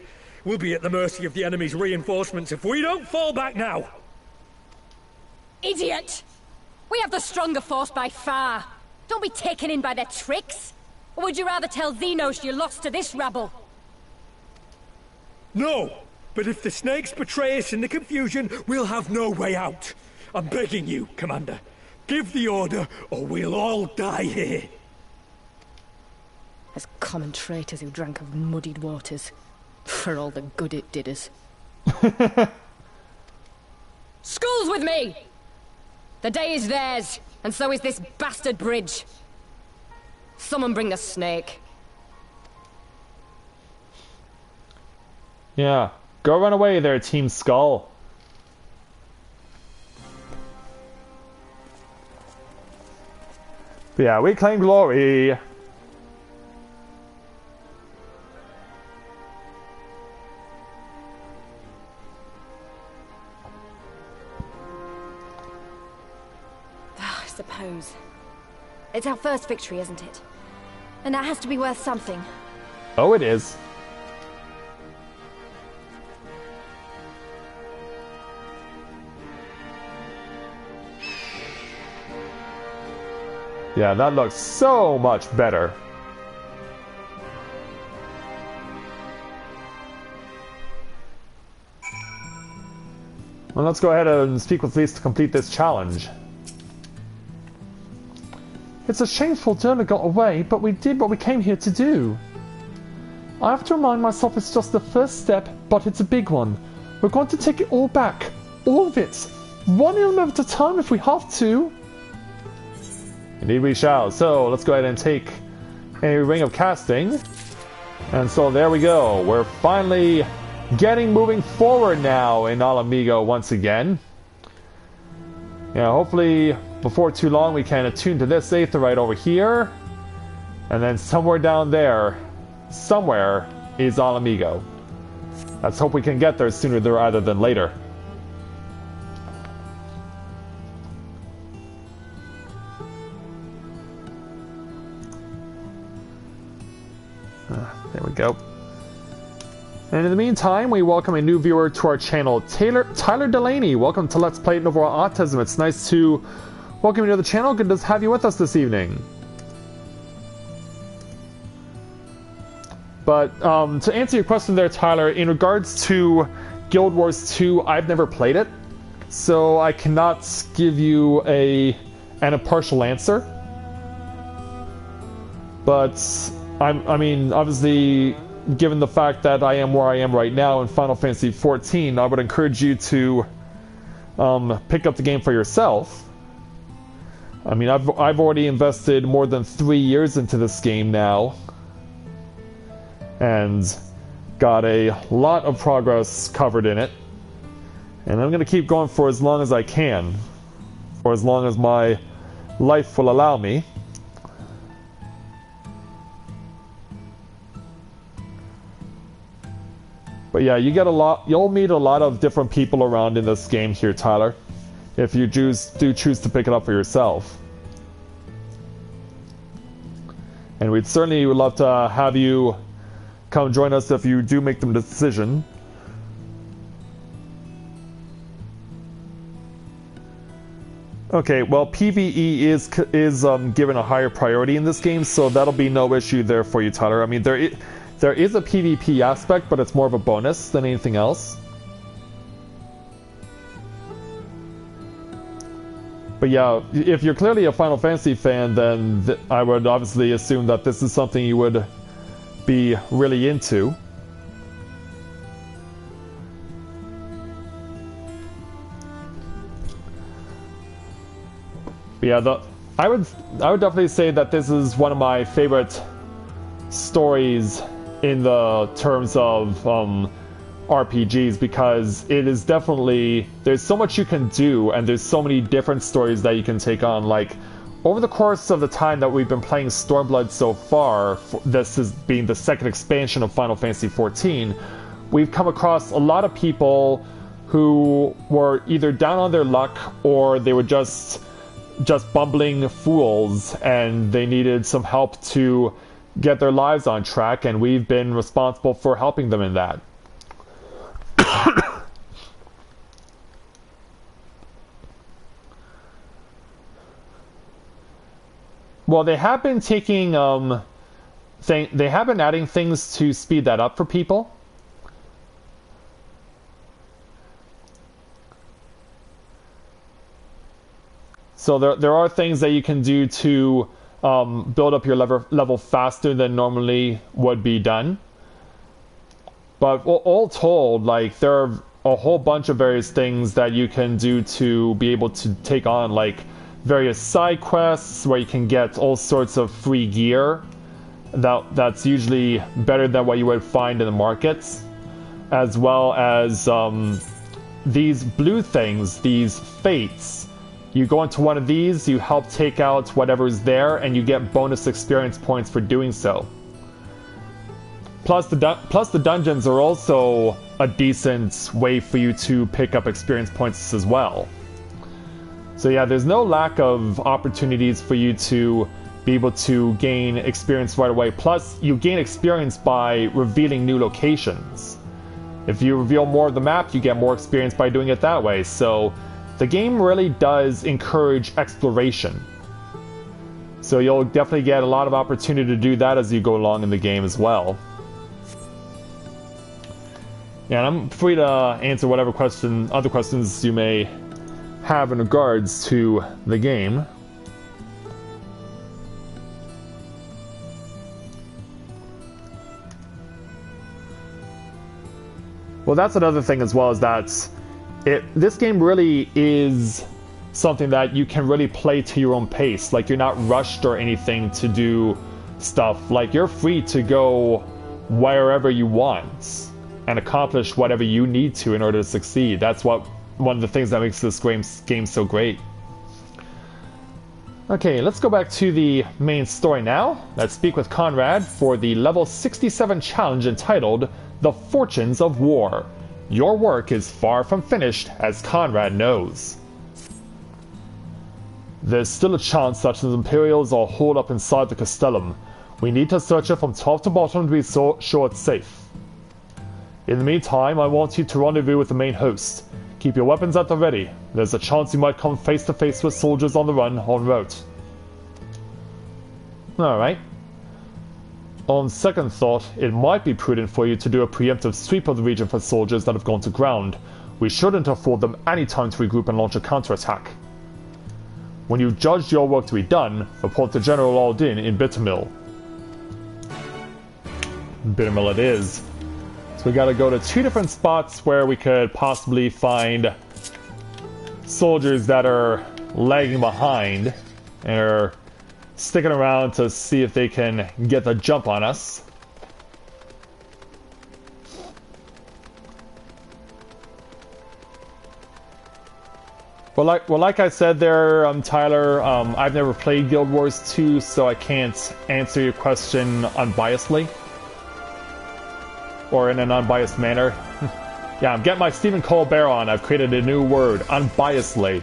We'll be at the mercy of the enemy's reinforcements if we don't fall back now. Idiot! We have the stronger force by far. Don't be taken in by their tricks. Or would you rather tell Xenos you lost to this rabble? No, but if the snakes betray us in the confusion, we'll have no way out. I'm begging you, Commander. Give the order, or we'll all die here. As common traitors who drank of muddied waters. For all the good it did us. Skulls with me! The day is theirs, and so is this bastard bridge. Someone bring the snake. Yeah, go run away there, Team Skull. But yeah, we claim glory. I suppose. It's our first victory, isn't it? And that has to be worth something. Oh, it is. Yeah, that looks so much better. Well, let's go ahead and speak with Lise to complete this challenge. It's a shameful Dola got away, but we did what we came here to do. I have to remind myself it's just the first step, but it's a big one. We're going to take it all back. All of it. One element at a time if we have to. Indeed we shall. So, let's go ahead and take a ring of casting. And so there we go. We're finally getting moving forward now in Ala Mhigo once again. Yeah, hopefully before too long we can attune to this aetheryte over here. And then somewhere down there, somewhere, is Ala Mhigo. Let's hope we can get there sooner rather than later. There we go. And in the meantime, we welcome a new viewer to our channel, Tyler Delaney. Welcome to Let's Play Novaura Autism. It's nice to welcome you to the channel. Good to have you with us this evening. But to answer your question there, Tyler, in regards to Guild Wars 2, I've never played it, so I cannot give you an impartial answer. But I mean, obviously, given the fact that I am where I am right now in Final Fantasy XIV, I would encourage you to pick up the game for yourself. I mean, I've already invested more than 3 years into this game now, and got a lot of progress covered in it. And I'm going to keep going for as long as I can, or as long as my life will allow me. But yeah, you'll meet a lot of different people around in this game here, Tyler, if you do choose to pick it up for yourself. And we'd certainly would love to have you come join us if you do make the decision. Okay, well, PvE is given a higher priority in this game, so that'll be no issue there for you, Tyler. I mean, there is a PvP aspect, but it's more of a bonus than anything else. But yeah, if you're clearly a Final Fantasy fan, then I would obviously assume that this is something you would be really into. But yeah, I would definitely say that this is one of my favorite stories in the terms of RPGs, because it is definitely, there's so much you can do and there's so many different stories that you can take on. Like, over the course of the time that we've been playing Stormblood so far, this is being the second expansion of Final Fantasy XIV, we've come across a lot of people who were either down on their luck or they were just bumbling fools and they needed some help to get their lives on track, and we've been responsible for helping them in that. Well, they have been taking they have been adding things to speed that up for people. So there are things that you can do to build up your level faster than normally would be done. But all told, like, there are a whole bunch of various things that you can do to be able to take on, like various side quests where you can get all sorts of free gear that's usually better than what you would find in the markets, as well as these blue things, these fates. You go into one of these, you help take out whatever's there, and you get bonus experience points for doing so. Plus the dungeons are also a decent way for you to pick up experience points as well. So yeah, there's no lack of opportunities for you to be able to gain experience right away. Plus, you gain experience by revealing new locations. If you reveal more of the map, you get more experience by doing it that way. So the game really does encourage exploration. So you'll definitely get a lot of opportunity to do that as you go along in the game as well. Yeah, and I'm free to answer whatever other questions you may have in regards to the game. Well, that's another thing as well, is that this game really is something that you can really play to your own pace. Like, you're not rushed or anything to do stuff. Like, you're free to go wherever you want and accomplish whatever you need to in order to succeed. That's one of the things that makes this game so great. Okay, let's go back to the main story now. Let's speak with Conrad for the level 67 challenge entitled The Fortunes of War. Your work is far from finished, as Conrad knows. There's still a chance that the Imperials are holed up inside the Castellum. We need to search it from top to bottom to be sure it's safe. In the meantime, I want you to rendezvous with the main host. Keep your weapons at the ready. There's a chance you might come face to face with soldiers on the run en route. Alright. On second thought, it might be prudent for you to do a preemptive sweep of the region for soldiers that have gone to ground. We shouldn't afford them any time to regroup and launch a counterattack. When you've judged your work to be done, report to General Aldin in Bittermill. Bittermill it is. So we gotta go to two different spots where we could possibly find soldiers that are lagging behind and are sticking around to see if they can get the jump on us. Well, like I said there, Tyler, I've never played Guild Wars 2, so I can't answer your question unbiasedly. Or in an unbiased manner. Yeah, I'm getting my Stephen Colbert on. I've created a new word, unbiasedly.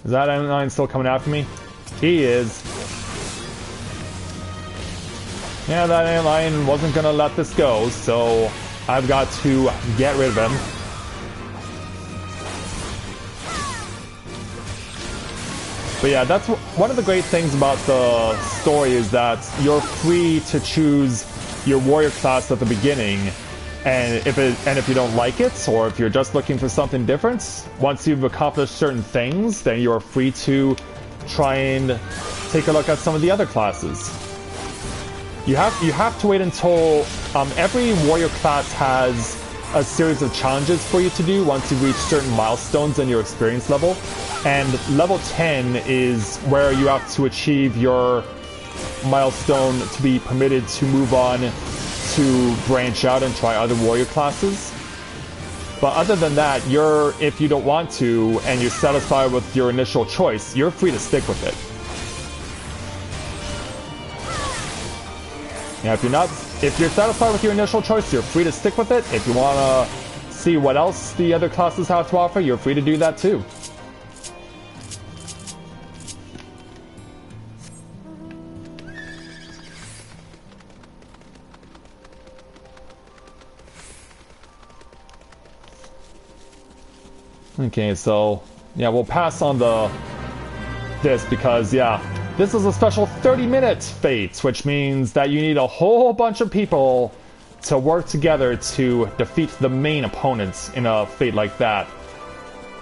Is that M9 still coming after me? He is. Yeah, that M9 wasn't gonna let this go, so I've got to get rid of him. But yeah, that's one of the great things about the story, is that you're free to choose your warrior class at the beginning, and if you don't like it, or if you're just looking for something different, once you've accomplished certain things, then you're free to try and take a look at some of the other classes. You have to wait until every warrior class has a series of challenges for you to do once you reach certain milestones in your experience level, and level 10 is where you have to achieve your milestone to be permitted to move on to branch out and try other warrior classes. But other than that, if you don't want to and you're satisfied with your initial choice, you're free to stick with it. Yeah, if you're satisfied with your initial choice, you're free to stick with it. If you want to see what else the other classes have to offer, you're free to do that too. Okay, so yeah, we'll pass on this because yeah, this is a special 30-minute fate, which means that you need a whole bunch of people to work together to defeat the main opponents in a fate like that.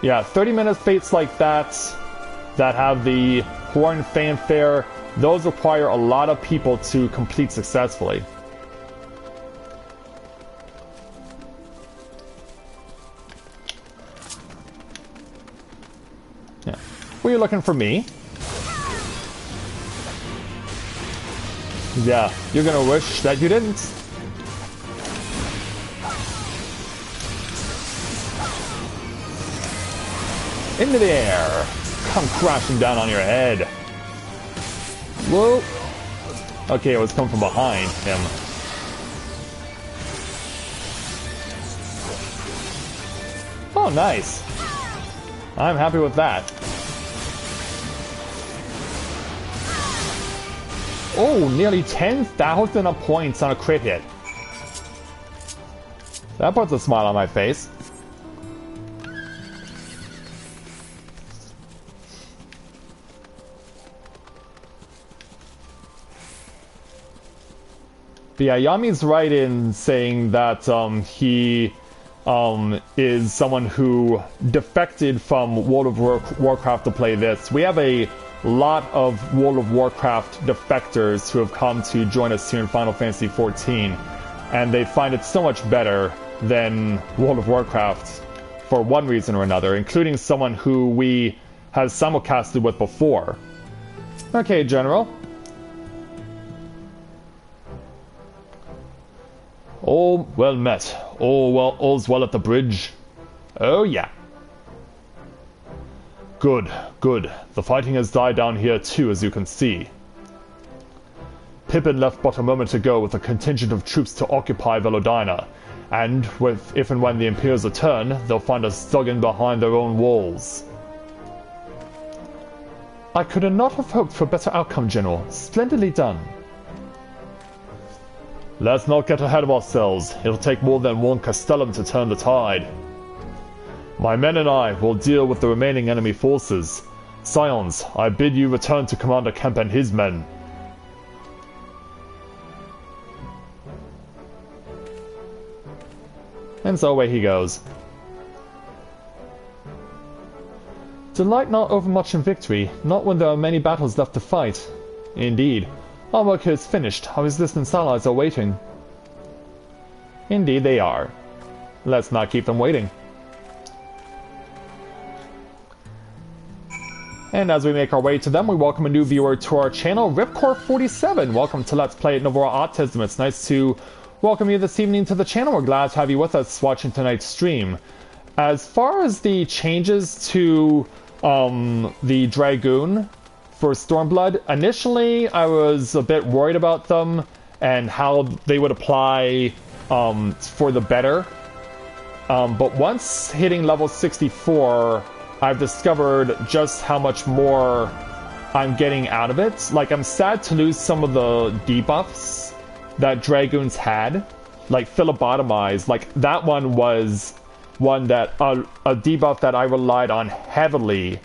Yeah, 30-minute fates like that have the horn fanfare, those require a lot of people to complete successfully. Yeah. Were you looking for me? Yeah, you're gonna wish that you didn't. Into the air! Come crashing down on your head. Whoa! Okay, it was coming from behind him. Oh, nice. I'm happy with that. Oh, nearly 10,000 points on a crit hit. That puts a smile on my face. But yeah, Yami's right in saying that he is someone who defected from World of Warcraft to play this. We have a lot of World of Warcraft defectors who have come to join us here in Final Fantasy XIV, and they find it so much better than World of Warcraft for one reason or another, including someone who we have simulcasted with before. Okay, General. All well met. All's well at the bridge. Oh yeah. Good, good. The fighting has died down here too, as you can see. Pippin left but a moment ago with a contingent of troops to occupy Velodina, and if and when the Imperials return, they'll find us dug in behind their own walls. I could not have hoped for a better outcome, General. Splendidly done. Let's not get ahead of ourselves. It'll take more than one Castellum to turn the tide. My men and I will deal with the remaining enemy forces. Scions, I bid you return to Commander Kemp and his men. And so away he goes. Delight not overmuch in victory, not when there are many battles left to fight. Indeed. Our work here is finished. Our resistance allies are waiting. Indeed they are. Let's not keep them waiting. And as we make our way to them, we welcome a new viewer to our channel, Ripcore47. Welcome to Let's Play Novaura Autism. It's nice to welcome you this evening to the channel. We're glad to have you with us watching tonight's stream. As far as the changes to the Dragoon for Stormblood, initially I was a bit worried about them and how they would apply for the better. But once hitting level 64, I've discovered just how much more I'm getting out of it. Like, I'm sad to lose some of the debuffs that Dragoons had, like Phlebotomize. Like, that one was one that a debuff that I relied on heavily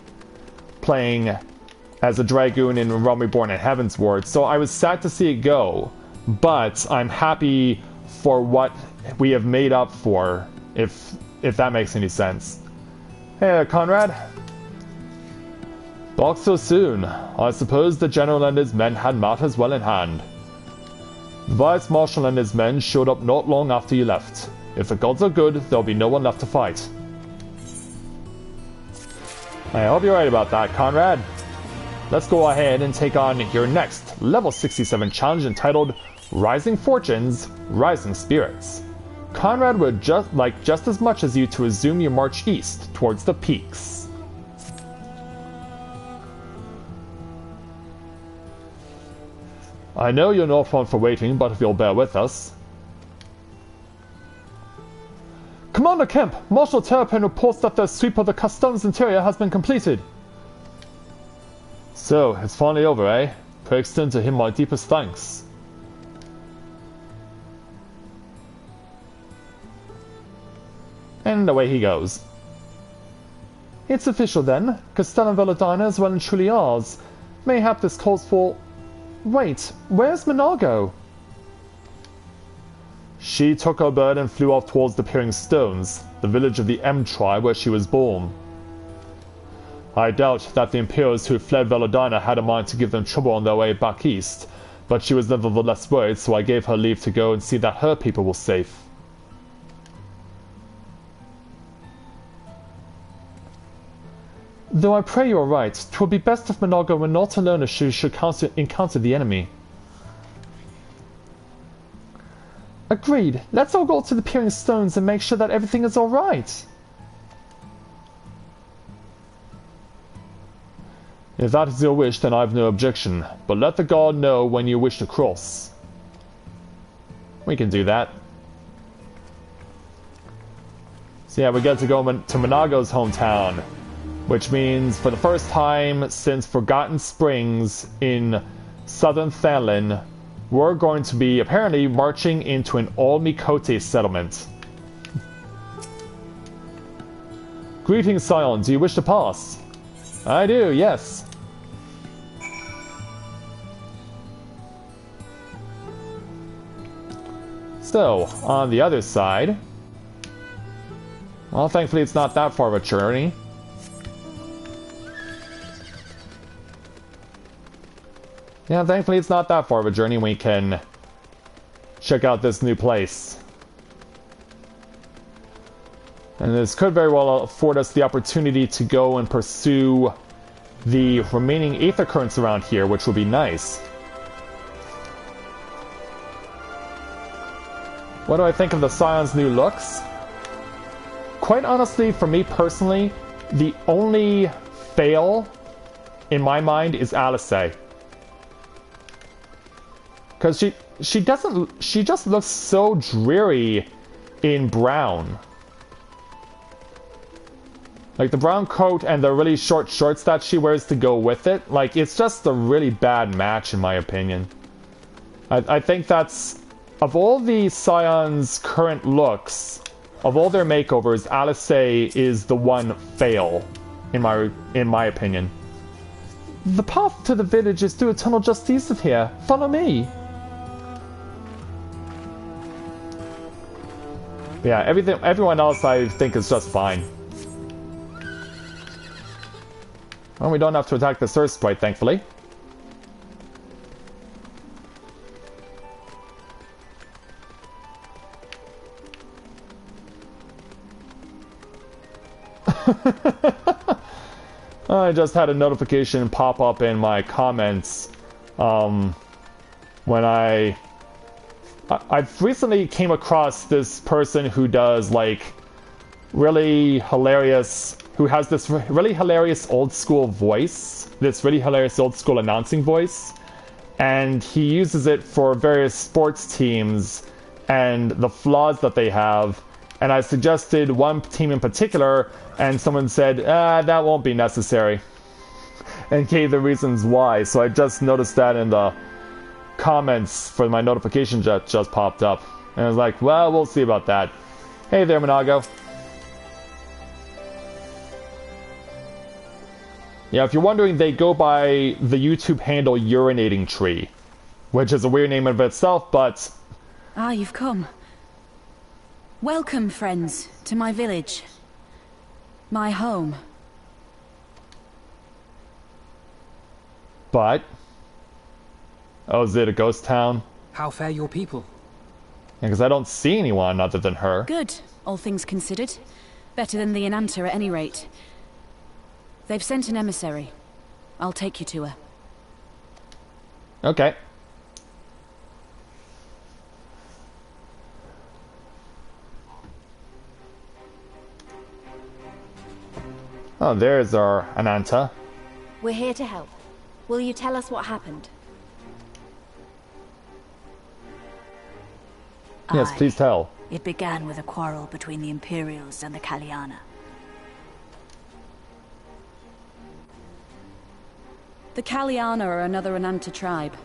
playing as a Dragoon in Realm Reborn and Heavensward. So I was sad to see it go, but I'm happy for what we have made up for, if that makes any sense. Hey, Conrad. Back so soon. I suppose the General and his men had matters well in hand. The Vice Marshal and his men showed up not long after you left. If the gods are good, there'll be no one left to fight. I hope you're right about that, Conrad. let's go ahead and take on your next level 67 challenge entitled Rising Fortunes, Rising Spirits. Conrad would like just as much as you to resume your march east towards the peaks. I know you're not one for waiting, but if you'll bear with us. Commander Kemp, Marshal Terrapin reports that the sweep of the customs interior has been completed. So, it's finally over, eh? Pray extend to him my deepest thanks. And away he goes. It's official then. Castellan Velodina is well and truly ours. Mayhap this calls for... Wait, where's Managua? She took her bird and flew off towards the Peering Stones, the village of the M tribe where she was born. I doubt that the Imperials who fled Velodina had a mind to give them trouble on their way back east, but she was nevertheless worried, so I gave her leave to go and see that her people were safe. Though I pray you are right, 'twould be best if Managua were not alone as she should encounter the enemy. Agreed. Let's all go to the Peering Stones and make sure that everything is alright. If that is your wish, then I have no objection, but let the guard know when you wish to cross. We can do that. So yeah, we get to go to Managua's hometown, which means for the first time since Forgotten Springs in southern Thailand, we're going to be apparently marching into an all-Mikote settlement. Greetings, Scion. Do you wish to pass? I do, yes. So, on the other side... Well, thankfully it's not that far of a journey. Yeah, thankfully it's not that far of a journey. We can check out this new place. And this could very well afford us the opportunity to go and pursue the remaining Aether Currents around here, which would be nice. What do I think of the Scion's new looks? Quite honestly, for me personally, the only fail in my mind is Alice. Because she just looks so dreary in brown. Like the brown coat and the really short shorts that she wears to go with it, like it's just a really bad match in my opinion. I think that's, of all the Scion's current looks, of all their makeovers, Alice is the one fail in my opinion. The path to the village is through a tunnel just east of here. Follow me. Yeah, everyone else I think is just fine. Well, we don't have to attack the Surf Sprite, thankfully. I just had a notification pop up in my comments when I've recently came across this person who does like really hilarious, who has this really hilarious old school voice, this really hilarious old school announcing voice, and he uses it for various sports teams and the flaws that they have. And I suggested one team in particular, and someone said, that won't be necessary, and gave the reasons why. So I just noticed that in the comments for my notification just popped up, and I was like, well, we'll see about that. Hey there, Managua. Yeah, if you're wondering, they go by the YouTube handle Urinating Tree, which is a weird name of itself, but... Ah, you've come. Welcome, friends, to my village. My home. But... Oh, is it a ghost town? How fare your people? Yeah, because I don't see anyone other than her. Good, all things considered. Better than the Enanta at any rate. They've sent an emissary. I'll take you to her. Okay. Oh, there's our Ananta. We're here to help. Will you tell us what happened? Yes, please tell. It began with a quarrel between the Imperials and the Kaliana. The Kaliana are another Ananta tribe.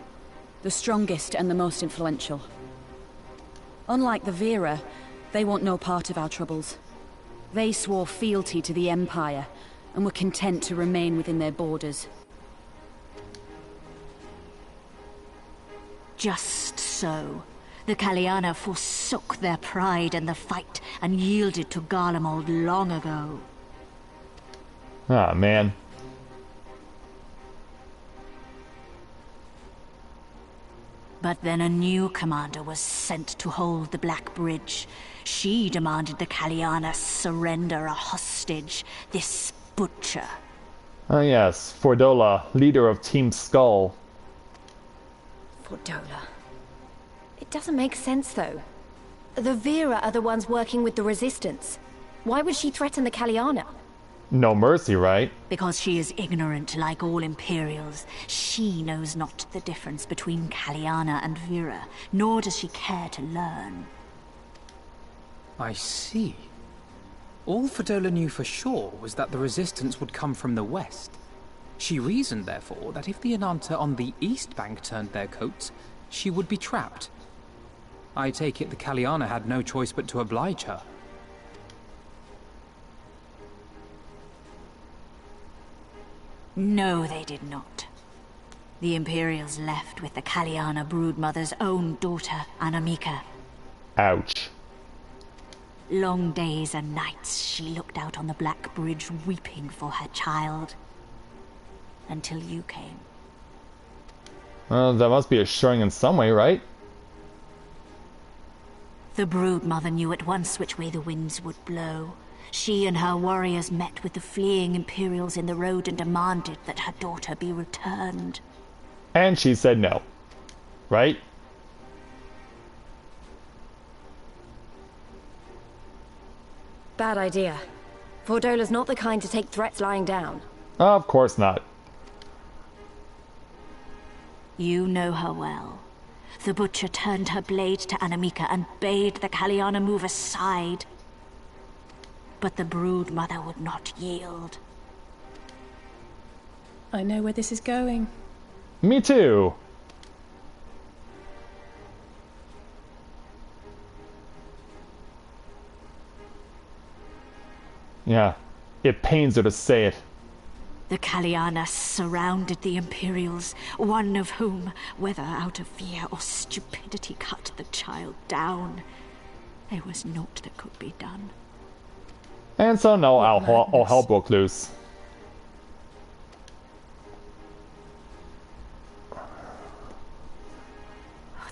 The strongest and the most influential. Unlike the Vera, they want no part of our troubles. They swore fealty to the Empire, and were content to remain within their borders. Just so. The Kaliana forsook their pride in the fight and yielded to Garlemald long ago. Ah, man. But then a new commander was sent to hold the Black Bridge. She demanded the Kaliana surrender a hostage, this butcher. Oh yes, for Dola, leader of Team Skull. For Dola. It doesn't make sense, though. The Vera are the ones working with the Resistance. Why would she threaten the Kaliana? No mercy, right? Because she is ignorant like all Imperials. She knows not the difference between Kaliana and Vera, nor does she care to learn. I see. All Dola knew for sure was that the Resistance would come from the west. She reasoned, therefore, that if the Ananta on the east bank turned their coats, she would be trapped. I take it the Kaliana had no choice but to oblige her. No, they did not. The Imperials left with the Kaliana broodmother's own daughter, Anamika. Ouch. Long days and nights she looked out on the Black Bridge weeping for her child. Until you came. Well, that must be assuring in some way, right? The broodmother knew at once which way the winds would blow. She and her warriors met with the fleeing Imperials in the road and demanded that her daughter be returned. And she said no. Right? Bad idea. Dola's not the kind to take threats lying down. Of course not. You know her well. The butcher turned her blade to Anamika and bade the Kaliana move aside. But the broodmother would not yield. I know where this is going. Me too. Yeah, it pains her to say it. The Kaliana surrounded the Imperials, one of whom, whether out of fear or stupidity, cut the child down. There was naught that could be done. And so now all hell broke loose.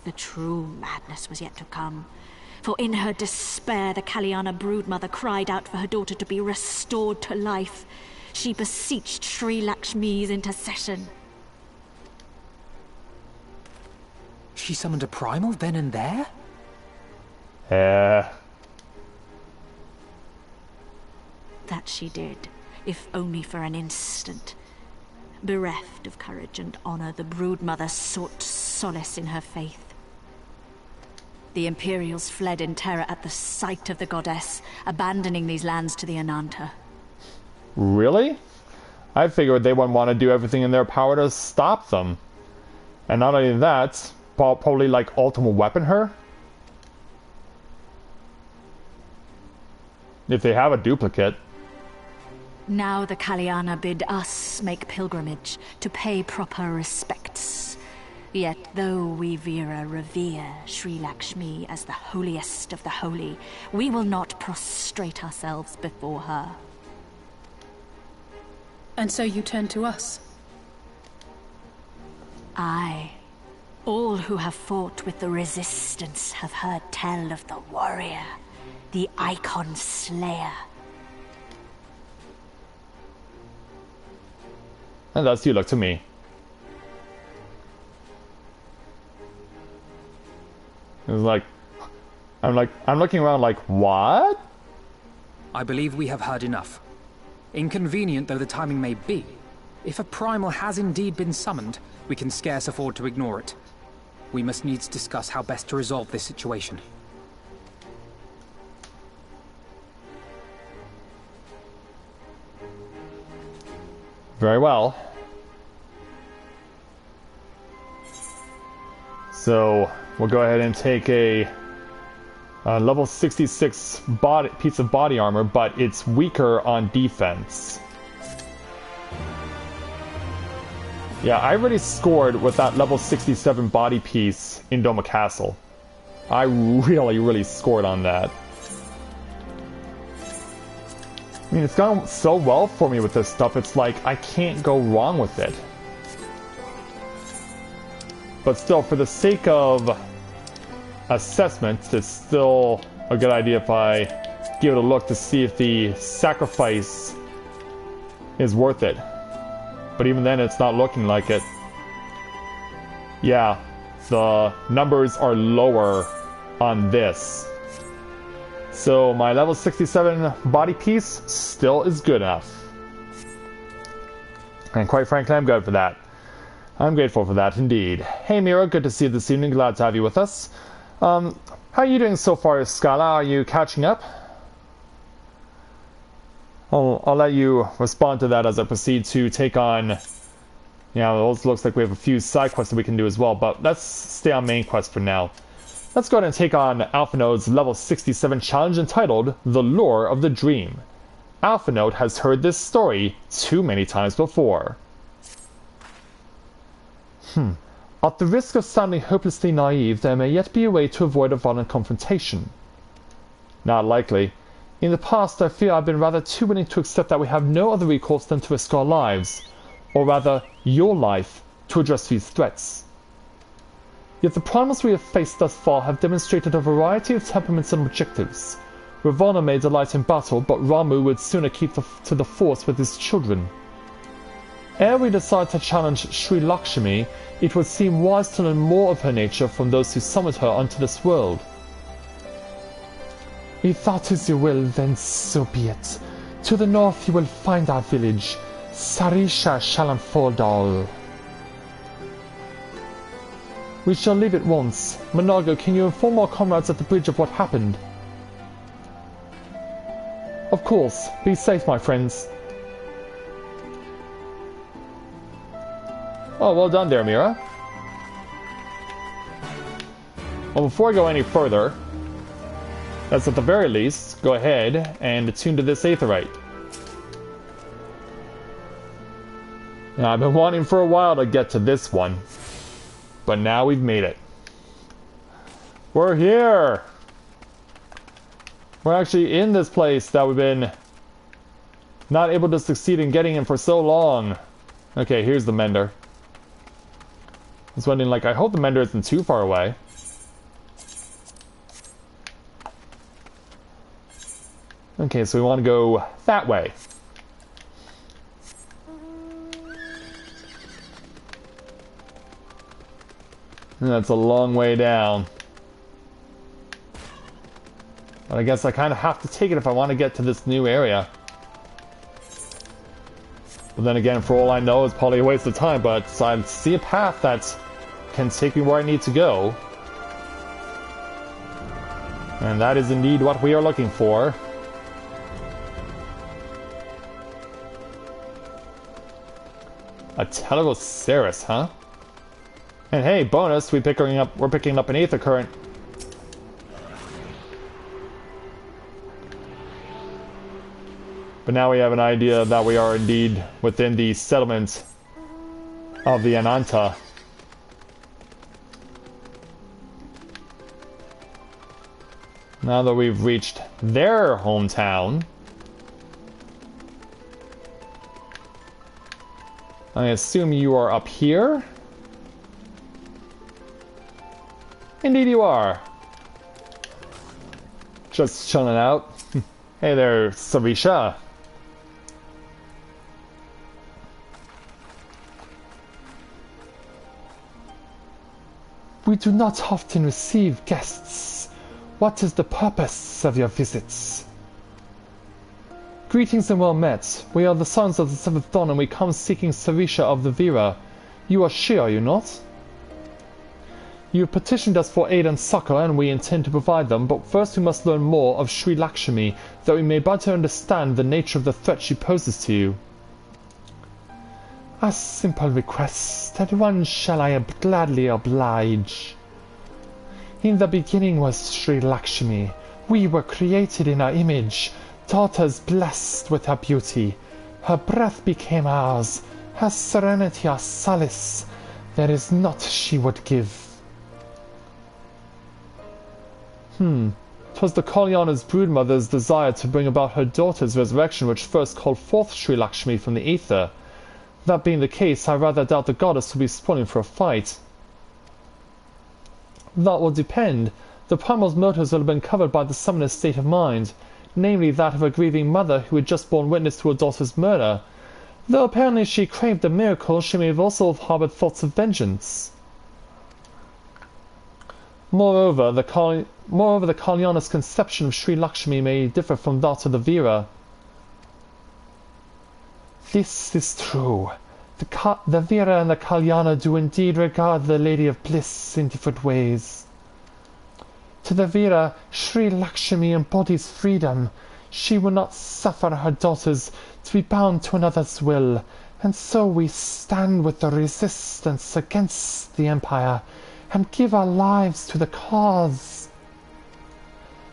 The true madness was yet to come. For in her despair, the Kaliana broodmother cried out for her daughter to be restored to life. She beseeched Sri Lakshmi's intercession. She summoned a primal then and there? That she did, if only for an instant. Bereft of courage and honor, the broodmother sought solace in her faith. The Imperials fled in terror at the sight of the goddess, abandoning these lands to the Ananta. Really? I figured they would want to do everything in their power to stop them. And not only that, probably like ultimate weapon her? If they have a duplicate. Now the Kaliana bid us make pilgrimage to pay proper respects. Yet though we Vera revere Sri Lakshmi as the holiest of the holy, we will not prostrate ourselves before her. And so you turn to us? Aye. All who have fought with the Resistance have heard tell of the warrior, the Icon Slayer. And thus you look to me. It was like, I'm looking around like, what? I believe we have heard enough. Inconvenient though the timing may be, if a primal has indeed been summoned, we can scarce afford to ignore it. We must needs discuss how best to resolve this situation. Very well. So we'll go ahead and take a level 66 piece of body armor, but it's weaker on defense. Yeah, I really scored with that level 67 body piece in Doma Castle. I really scored on that. I mean, it's gone so well for me with this stuff, it's like, I can't go wrong with it. But still, for the sake of assessment, it's still a good idea if I give it a look to see if the sacrifice is worth it. But even then, it's not looking like it. Yeah, the numbers are lower on this. So my level 67 body piece still is good enough. And quite frankly, I'm good for that. I'm grateful for that indeed. Hey Mira, good to see you this evening. Glad to have you with us. How are you doing so far, Scala? Are you catching up? I'll let you respond to that as I proceed to take on... Yeah, it also looks like we have a few side quests that we can do as well, but let's stay on main quest for now. Let's go ahead and take on Alpha Node's level 67 challenge entitled The Lure of the Dream. Alpha Node has heard this story too many times before. At the risk of sounding hopelessly naive, there may yet be a way to avoid a violent confrontation. Not likely. In the past, I fear I've been rather too willing to accept that we have no other recourse than to risk our lives, or rather, your life, to address these threats. Yet the primals we have faced thus far have demonstrated a variety of temperaments and objectives. Ravana may delight in battle, but Ramu would sooner keep to the force with his children. Ere we decide to challenge Sri Lakshmi, it would seem wise to learn more of her nature from those who summoned her onto this world. If that is your will, then so be it. To the north you will find our village. Sarisha shall unfold all. We shall leave at once. Managua, can you inform our comrades at the bridge of what happened? Of course. Be safe, my friends. Oh, well done there, Mira. Well, before I go any further, let's at the very least go ahead and attune to this Aetherite. Now, I've been wanting for a while to get to this one, but now we've made it. We're here! We're actually in this place that we've been not able to succeed in getting in for so long. Okay, here's the Mender. I was wondering, like, I hope the Mender isn't too far away. Okay, so we want to go that way. And that's a long way down. But I guess I kind of have to take it if I want to get to this new area. But then again, for all I know, it's probably a waste of time, but I see a path that can take me where I need to go. And that is indeed what we are looking for. A Telegoceras, huh? And hey, bonus, we're picking up an Aether Current. But now we have an idea that we are indeed within the settlement of the Ananta. Now that we've reached their hometown, I assume you are up here? Indeed you are. Just chilling out. Hey there, Savisha. We do not often receive guests. What is the purpose of your visits? Greetings and well met. We are the sons of the Seventh Dawn and we come seeking Sarisha of the Vira. You are she, are you not? You petitioned us for aid and succor and we intend to provide them, but first we must learn more of Sri Lakshmi, that we may better understand the nature of the threat she poses to you. A simple request, and one shall I gladly oblige. In the beginning was Sri Lakshmi. We were created in her image, daughters blessed with her beauty. Her breath became ours, her serenity our solace. There is naught she would give. 'Twas the Kalyana's broodmother's desire to bring about her daughter's resurrection which first called forth Sri Lakshmi from the ether. That being the case, I rather doubt the goddess will be spawning for a fight. That will depend. The primal's motives will have been covered by the summoner's state of mind, namely that of a grieving mother who had just borne witness to her daughter's murder. Though apparently she craved a miracle, she may have also harbored thoughts of vengeance. Moreover, the Kalyana's conception of Sri Lakshmi may differ from that of the Vira. This is true. The Vira and the Kalyana do indeed regard the Lady of Bliss in different ways. To the Vira, Sri Lakshmi embodies freedom. She will not suffer her daughters to be bound to another's will, and so we stand with the resistance against the Empire, and give our lives to the cause.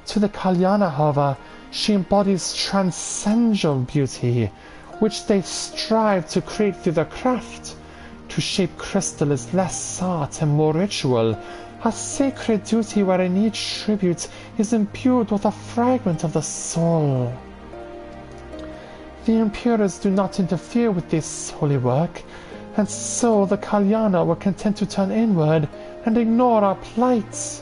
To the Kalyana, however, she embodies transcendental beauty, which they strive to create through their craft. To shape crystal is less art and more ritual, a sacred duty wherein each tribute is imbued with a fragment of the soul. The Imperials do not interfere with this holy work, and so the Kalyana were content to turn inward and ignore our plight.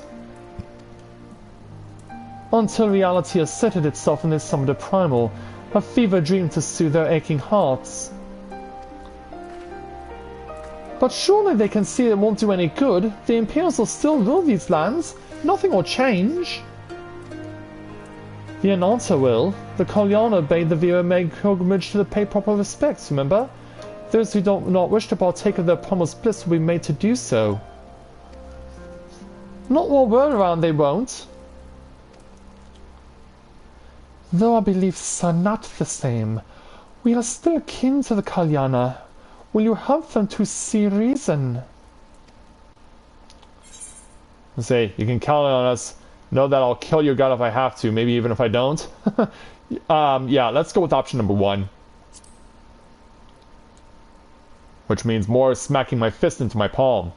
Until reality asserted itself and they summoned a primal, a fever dream to soothe their aching hearts. But surely they can see it won't do any good. The Imperials will still rule these lands. Nothing will change. The Ananta will. The Kalyana bade the Vira make pilgrimage to pay proper respects, remember? Those who do not wish to partake of their promised bliss will be made to do so. Not while we're around, they won't. Though our beliefs are not the same, we are still kin to the Kalyana. Will you help them to see reason? Say, you can count on us. Know that I'll kill your god if I have to, maybe even if I don't. Yeah, let's go with option number 1. Which means more smacking my fist into my palm.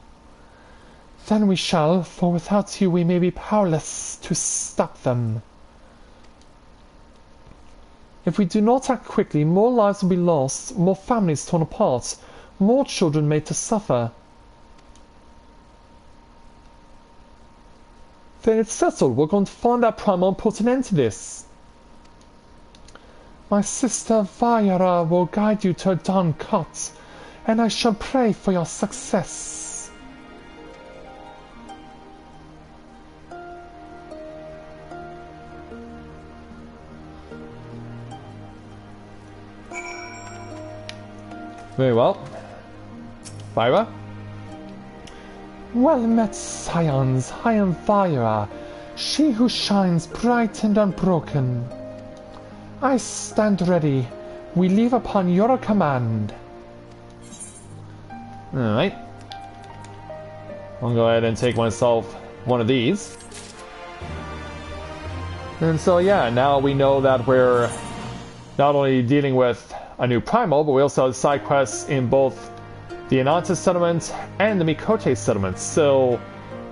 Then we shall, for without you we may be powerless to stop them. If we do not act quickly, more lives will be lost, more families torn apart, more children made to suffer. Then it's settled, we're going to find that primal and put an end to this. My sister Vayara will guide you to a dawn cut, and I shall pray for your success. Very well. Vira? Well met, scions. I am Vira, she who shines bright and unbroken. I stand ready. We leave upon your command. Alright. I'll go ahead and take myself one of these. And so yeah, now we know that we're not only dealing with a new primal, but we also have side quests in both the Ananta settlement and the Mikote settlement. So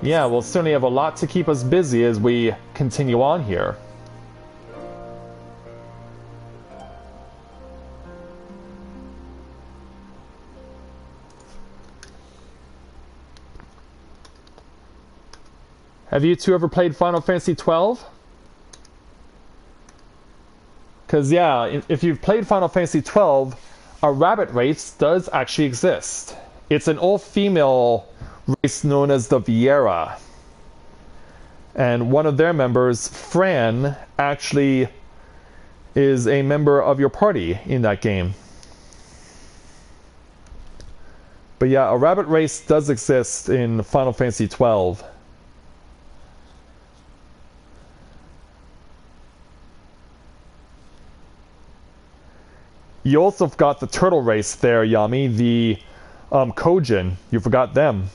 yeah, we'll certainly have a lot to keep us busy as we continue on here. Have you two ever played Final Fantasy XII? Because yeah, if you've played Final Fantasy XII, a rabbit race does actually exist. It's an all-female race known as the Vieira. And one of their members, Fran, actually is a member of your party in that game. But yeah, a rabbit race does exist in Final Fantasy XII. You also got the turtle race there, Yami, the Kojin. You forgot them.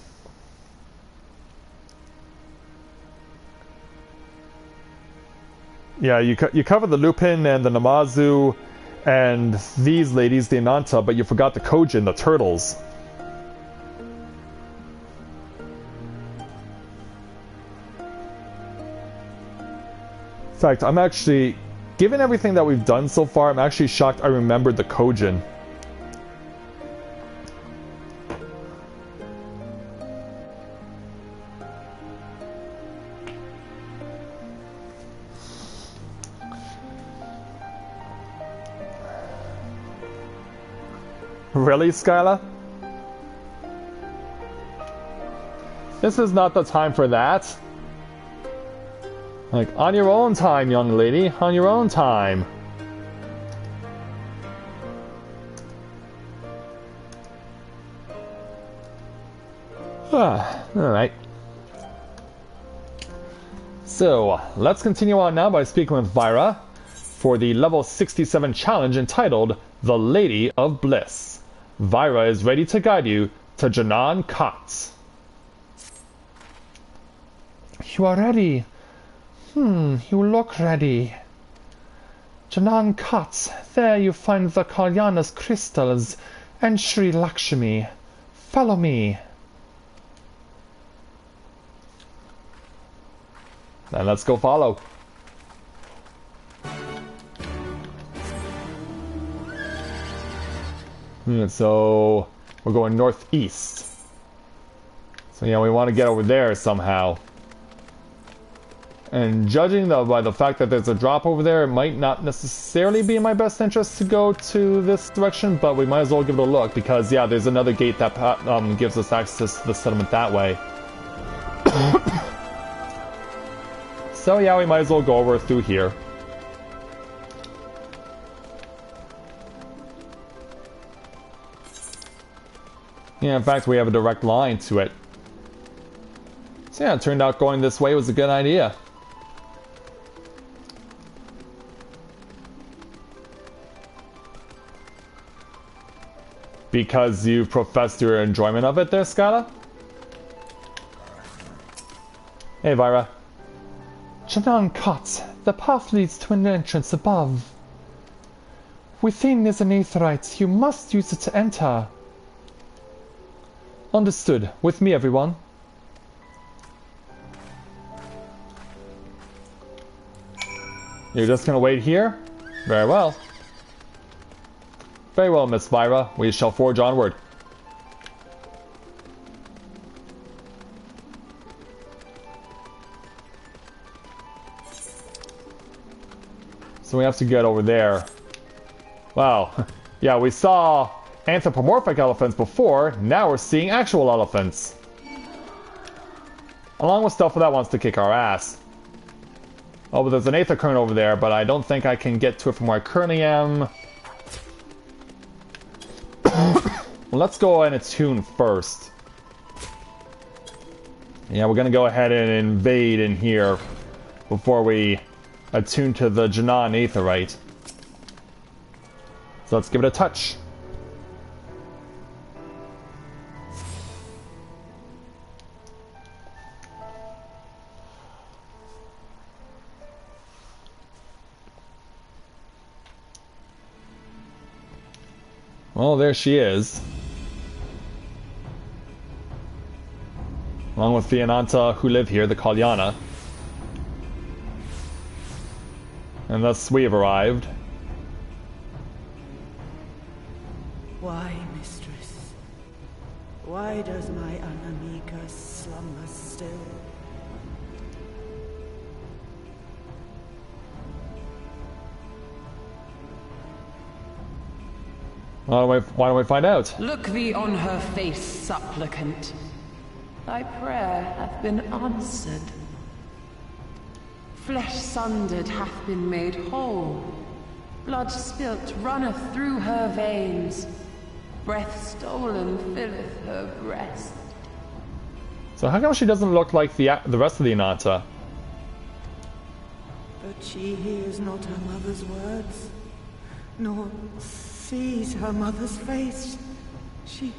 Yeah, you covered the Lupin and the Namazu and these ladies, the Ananta, but you forgot the Kojin, the turtles. In fact, I'm actually, given everything that we've done so far, I'm actually shocked I remembered the Kojin. Really, Skyla? This is not the time for that. Like, on your own time, young lady. On your own time. Alright. So, let's continue on now by speaking with Vyra for the level 67 challenge entitled The Lady of Bliss. Vyra is ready to guide you to Janan Kotz. You are ready. You look ready. Janan Kotz, there you find the Kalyana's crystals and Sri Lakshmi. Follow me. Then let's go follow. So we're going northeast. So yeah, we want to get over there somehow. And judging by the fact that there's a drop over there, it might not necessarily be in my best interest to go to this direction, but we might as well give it a look because yeah, there's another gate that gives us access to the settlement that way. So yeah, we might as well go over through here. Yeah, in fact, we have a direct line to it. So yeah, it turned out going this way was a good idea. Because you've professed your enjoyment of it there, Skyla? Hey, Vyra. Janan Kotz, the path leads to an entrance above. Within is an aetheryte. You must use it to enter. Understood. With me, everyone. You're just gonna wait here? Very well. Very well, Miss Vyra. We shall forge onward. So we have to get over there. Wow. Yeah, we saw anthropomorphic elephants before, now we're seeing actual elephants. Along with stuff that wants to kick our ass. Oh, but there's an aether current over there, but I don't think I can get to it from where I currently am. Well, let's go and attune first. Yeah, we're gonna go ahead and invade in here before we attune to the Janan aetherite. So let's give it a touch. Well, there she is. Along with the Ananta who live here, the Kalyana. And thus we have arrived. Why, mistress? Why does my Anamika slumber still? Why don't we find out? Look thee on her face, supplicant. thy prayer hath been answered. Flesh sundered hath been made whole. Blood spilt runneth through her veins. Breath stolen filleth her breast. So how come she doesn't look like the rest of the Ananta? But she hears not her mother's words, nor sees her mother's face. She's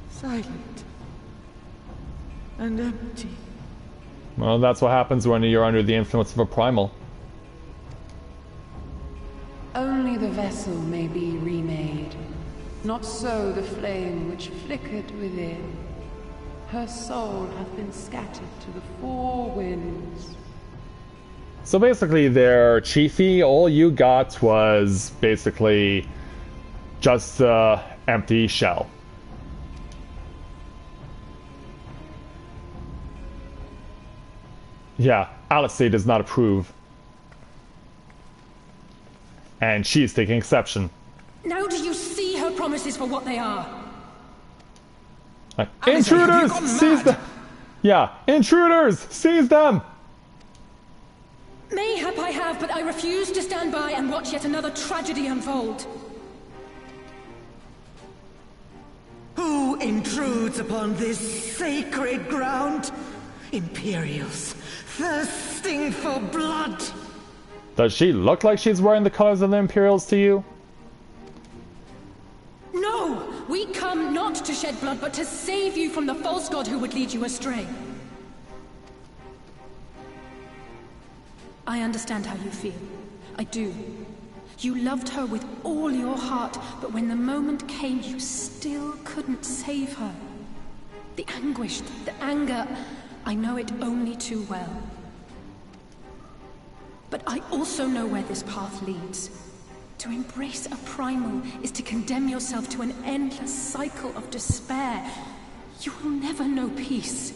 silent and empty. Well, that's what happens when you're under the influence of a primal. Only the vessel may be remade, not so the flame which flickered within. Her soul hath been scattered to the four winds. So basically there, Chiefy, all you got was basically just an empty shell. Yeah, Alice does not approve. And she is taking exception. Now do you see her promises for what they are? Intruders! Seize them! Yeah, intruders! Seize them! Mayhap I have, but I refuse to stand by and watch yet another tragedy unfold. Who intrudes upon this sacred ground? Imperials, thirsting for blood. Does she look like she's wearing the colors of the Imperials to you? No! We come not to shed blood, but to save you from the false god who would lead you astray. I understand how you feel. I do. You loved her with all your heart, but when the moment came, you still couldn't save her. The anguish, the anger, I know it only too well. But I also know where this path leads. To embrace a primal is to condemn yourself to an endless cycle of despair. You will never know peace.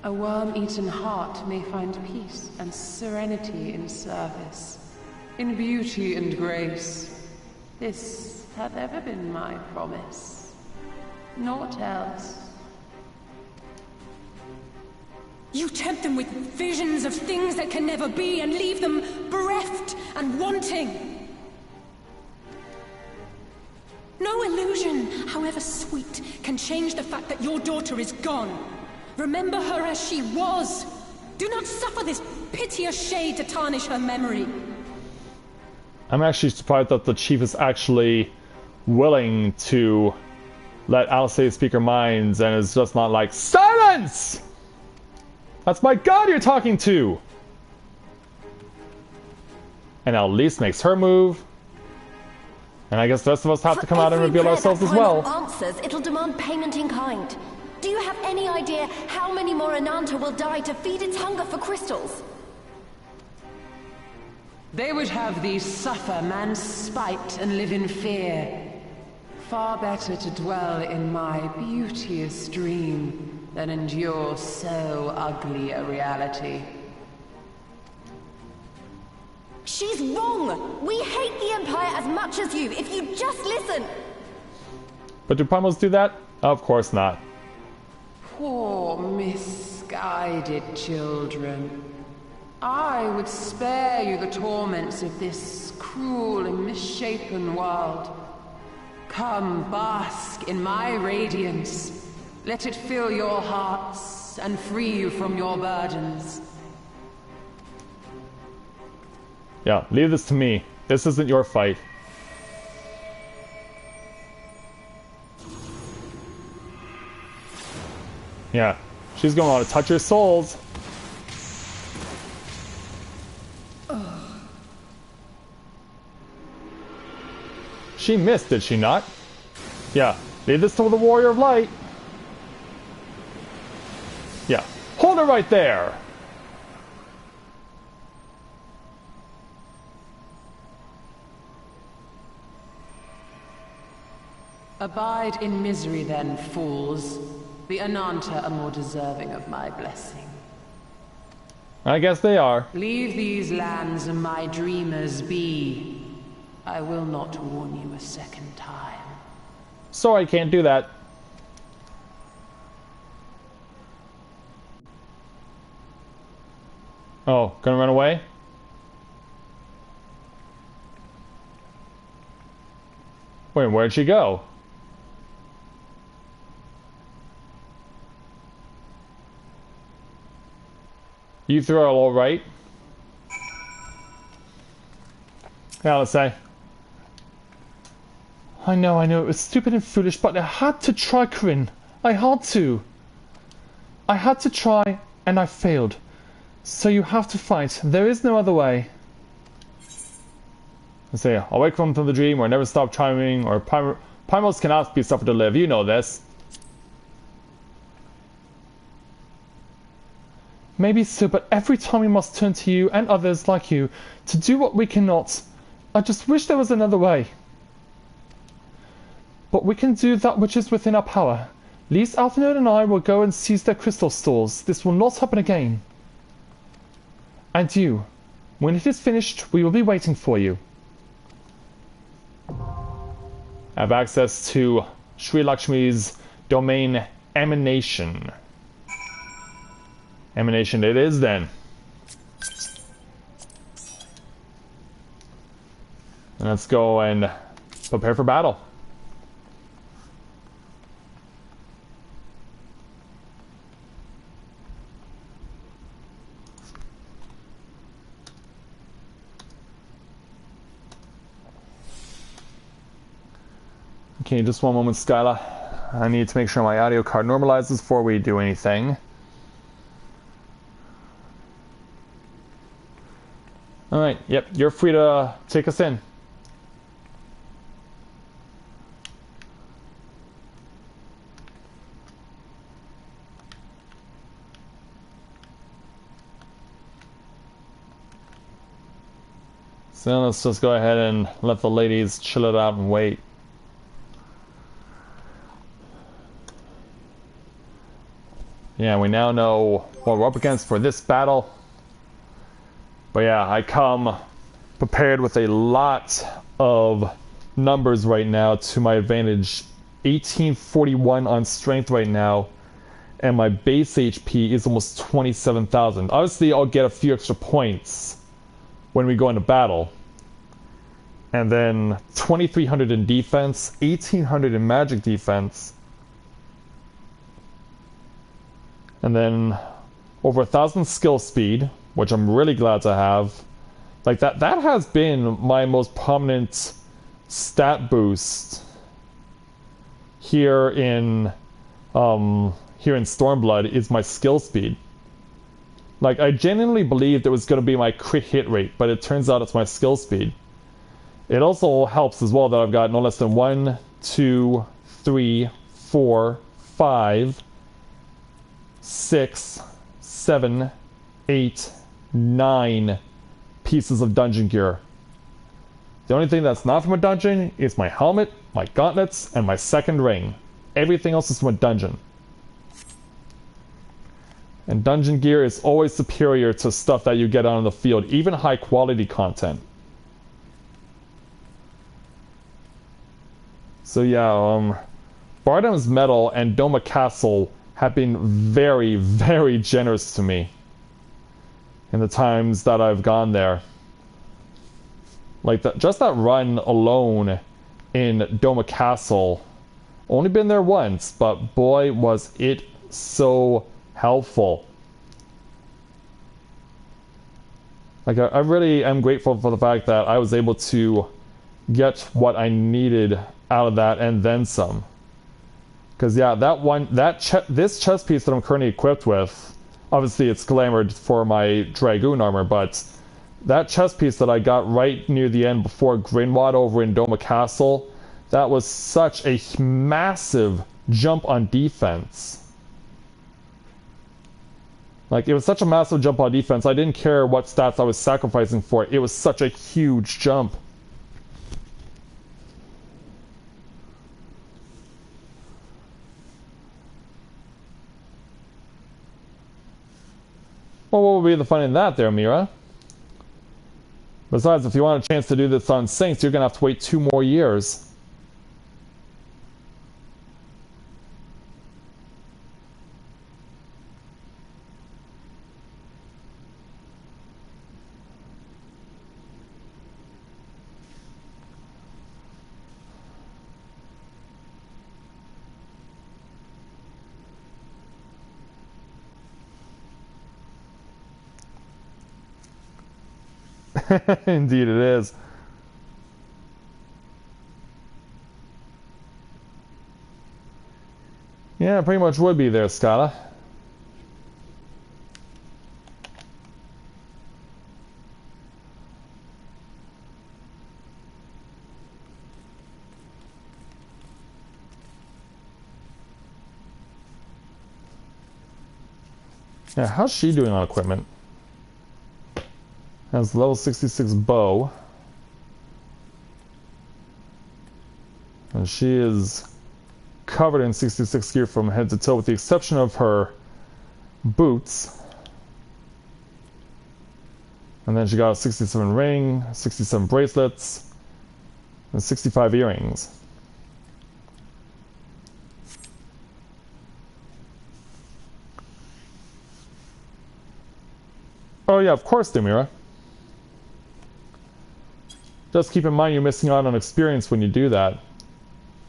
A worm-eaten heart may find peace and serenity in service, in beauty and grace. This hath ever been my promise. Naught else. You tempt them with visions of things that can never be and leave them bereft and wanting. No illusion, however sweet, can change the fact that your daughter is gone. Remember her as she was. Do not suffer this piteous shade to tarnish her memory. I'm actually surprised that the chief is actually willing to let Alice speak her minds and is just not like, SILENCE! That's my god you're talking to! And Elise makes her move. And I guess the rest of us have to come out and reveal ourselves as well. Answers, it'll demand payment in kind. Do you have any idea how many more Ananta will die to feed its hunger for crystals? They would have thee suffer man's spite and live in fear. Far better to dwell in my beauteous dream than endure so ugly a reality. She's wrong! We hate the Empire as much as you, if you just listen! But do primals do that? Of course not. Poor misguided children. I would spare you the torments of this cruel and misshapen world. Come, bask in my radiance. Let it fill your hearts and free you from your burdens. Yeah, leave this to me. This isn't your fight. Yeah, she's gonna want to touch your souls. She missed, did she not? Yeah, leave this to the Warrior of Light. Yeah, hold her right there. Abide in misery then, fools. The Ananta are more deserving of my blessing. I guess they are. Leave these lands and my dreamers be. I will not warn you a second time. Sorry, can't do that. Oh, gonna run away? Wait, where'd she go? You throw it all right? Yeah, let's say. I know, it was stupid and foolish, but I had to try, Corinne. I had to. I had to try, and I failed. So you have to fight. There is no other way. Let's say, awake from the dream, or never stop trying, or primals cannot be suffered to live. You know this. Maybe so, but every time we must turn to you and others like you to do what we cannot. I just wish there was another way. But we can do that which is within our power. Lise, Althenerd and I will go and seize their crystal stores. This will not happen again. And you, when it is finished, we will be waiting for you. I have access to Sri Lakshmi's domain emanation. Emanation it is then. And let's go and prepare for battle. Okay, just one moment, Skyla. I need to make sure my audio card normalizes before we do anything. Alright, yep, you're free to take us in. So let's just go ahead and let the ladies chill it out and wait. Yeah, we now know what we're up against for this battle. But yeah, I come prepared with a lot of numbers right now to my advantage. 1841 on strength right now, and my base HP is almost 27,000. Obviously, I'll get a few extra points when we go into battle. And then 2,300 in defense, 1,800 in magic defense. And then over 1,000 skill speed, which I'm really glad to have. Like that has been my most prominent stat boost here in Stormblood is my skill speed. Like I genuinely believed it was going to be my crit hit rate, but it turns out it's my skill speed. It also helps as well that I've got no less than 1, 2, 3, 4, 5, 6, 7, 8, 9 pieces of dungeon gear. The only thing that's not from a dungeon is my helmet, my gauntlets, and my second ring. Everything else is from a dungeon. And dungeon gear is always superior to stuff that you get out on the field, even high quality content. So yeah, Bardham's Metal and Doma Castle have been very, very generous to me in the times that I've gone there. Like just that run alone in Doma Castle, only been there once, but boy was it so helpful. Like I really am grateful for the fact that I was able to get what I needed out of that and then some. Because yeah, this chest piece that I'm currently equipped with, obviously it's glamored for my Dragoon armor, but that chest piece that I got right near the end before Grinwad over in Doma Castle, that was such a massive jump on defense. Like, it was such a massive jump on defense, I didn't care what stats I was sacrificing for it. It was such a huge jump. Well, what would be the fun in that there, Mira? Besides, if you want a chance to do this on Saints, you're going to have to wait 2 more years. Indeed it is. Yeah, pretty much would be there, Scala. Yeah, how's she doing on equipment? Has level 66 bow. And she is covered in 66 gear from head to toe with the exception of her boots. And then she got a 67 ring, 67 bracelets, and 65 earrings. Oh yeah, of course, Demira. Just keep in mind you're missing out on experience when you do that.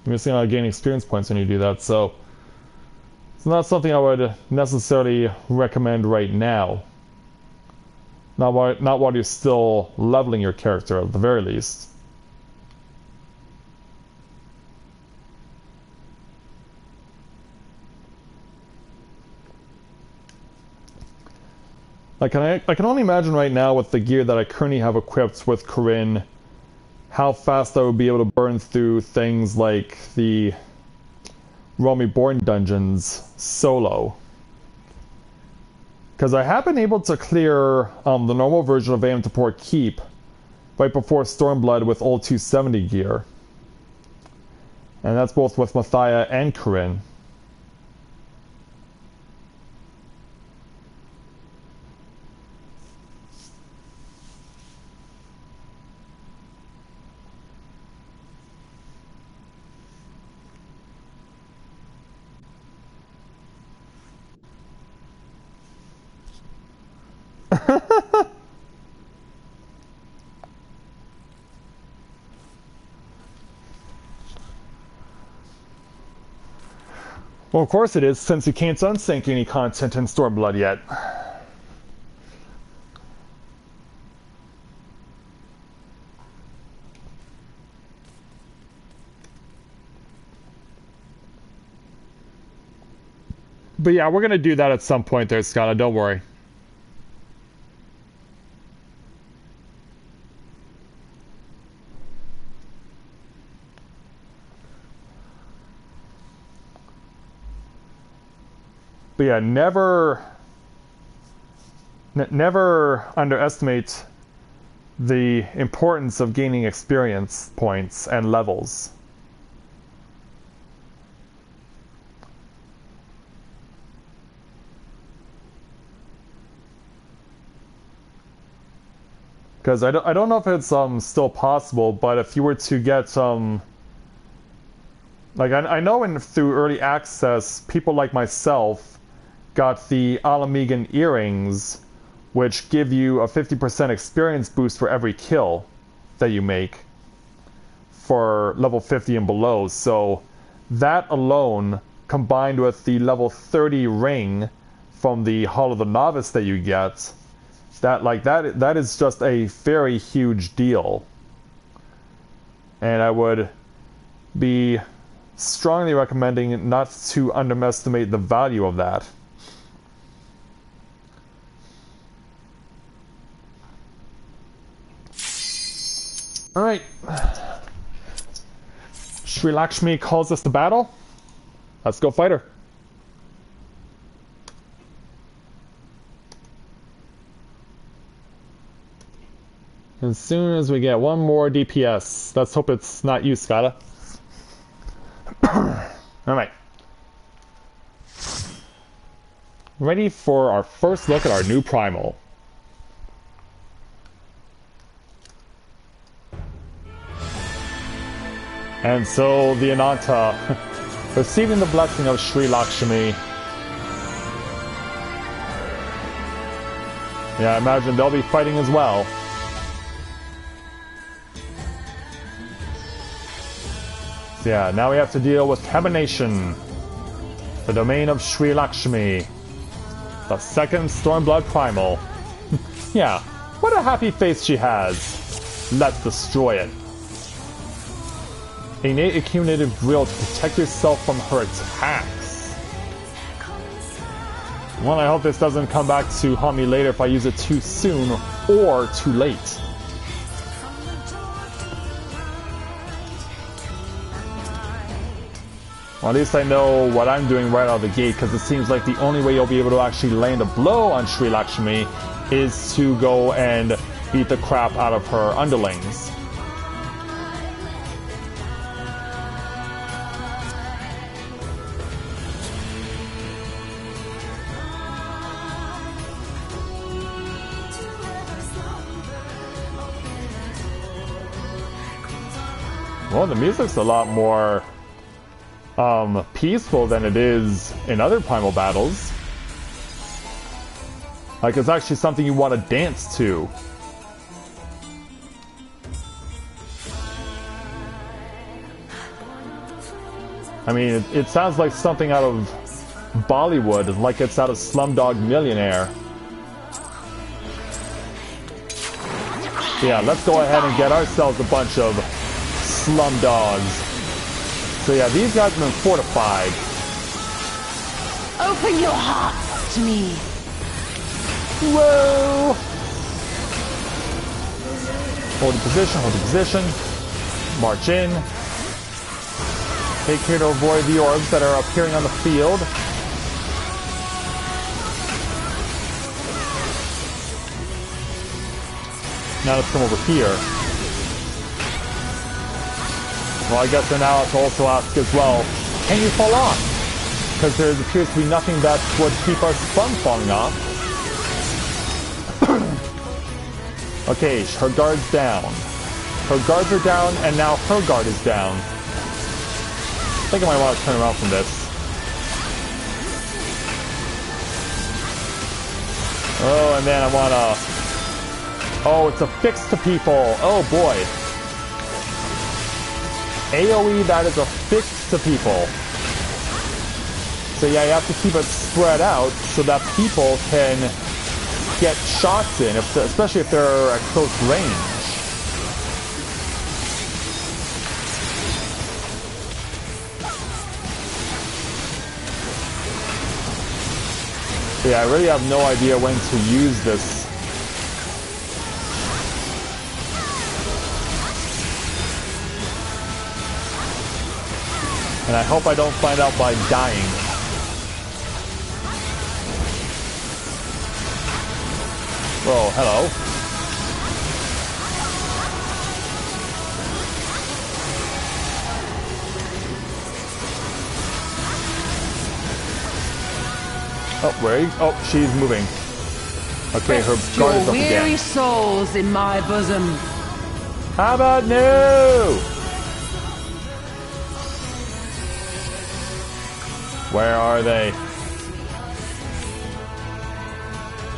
You're missing out on gaining experience points when you do that, so it's not something I would necessarily recommend right now. Not while you're still leveling your character, at the very least. Like, I can only imagine right now with the gear that I currently have equipped with Corinne, how fast I would be able to burn through things like the Realm Reborn dungeons solo. Because I have been able to clear the normal version of Amtapor Keep right before Stormblood with old 270 gear. And that's both with Mathia and Corinne. Well, of course it is, since you can't unsync any content in Stormblood yet. But yeah, we're going to do that at some point there, Scott, don't worry. But yeah, never underestimate the importance of gaining experience points and levels. Because I don't know if it's still possible, but if you were to get like I know through early access, people like myself got the Alamegan earrings, which give you a 50% experience boost for every kill that you make for level 50 and below. So that alone, combined with the level 30 ring from the Hall of the Novice that you get, that is just a very huge deal. And I would be strongly recommending not to underestimate the value of that. Alright. Sri Lakshmi calls us to battle. Let's go fight her. As soon as we get one more DPS. Let's hope it's not you, Skyla. Alright. Ready for our first look at our new primal. And so the Ananta, receiving the blessing of Sri Lakshmi. Yeah, I imagine they'll be fighting as well. So yeah, now we have to deal with Emanation, the domain of Sri Lakshmi, the second Stormblood primal. Yeah, What a happy face she has. Let's destroy it. Innate accumulative will to protect yourself from her attacks. Well, I hope this doesn't come back to haunt me later if I use it too soon or too late. Well, at least I know what I'm doing right out of the gate, because it seems like the only way you'll be able to actually land a blow on Sri Lakshmi is to go and beat the crap out of her underlings. Well, the music's a lot more peaceful than it is in other primal battles. Like, it's actually something you want to dance to. I mean, it sounds like something out of Bollywood, like it's out of Slumdog Millionaire. Yeah, let's go ahead and get ourselves a bunch of slumdogs. So yeah, these guys have been fortified. Open your heart to me. Whoa! Hold the position, hold the position. March in. Take care to avoid the orbs that are appearing on the field. Now let's come over here. Well, I guess then now I have to also ask as well, can you fall off? Because there appears to be nothing that would keep us from falling off. Okay, her guard's down. Her guards are down, and now her guard is down. I think I might want to turn around from this. Oh, and then I want to... Oh, it's affixed to people. Oh, boy. AoE that is affixed to people. So yeah, you have to keep it spread out so that people can get shots in, especially if they're at close range. So yeah, I really have no idea when to use this. And I hope I don't find out by dying. Whoa, hello. Oh, where are you? Oh, she's moving. Okay, her guard is up again. Weary souls in my bosom. How about no? Where are they?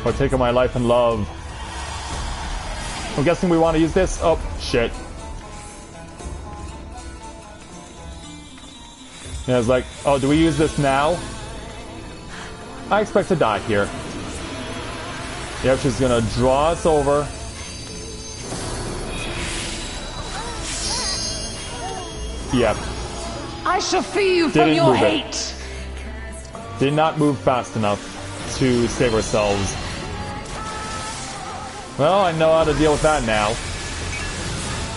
Partake of my life and love. I'm guessing we want to use this. Oh, shit. Yeah, it's like, oh, do we use this now? I expect to die here. Yep, she's gonna draw us over. Yep. I shall free you from your hate. Did not move fast enough to save ourselves. Well, I know how to deal with that now.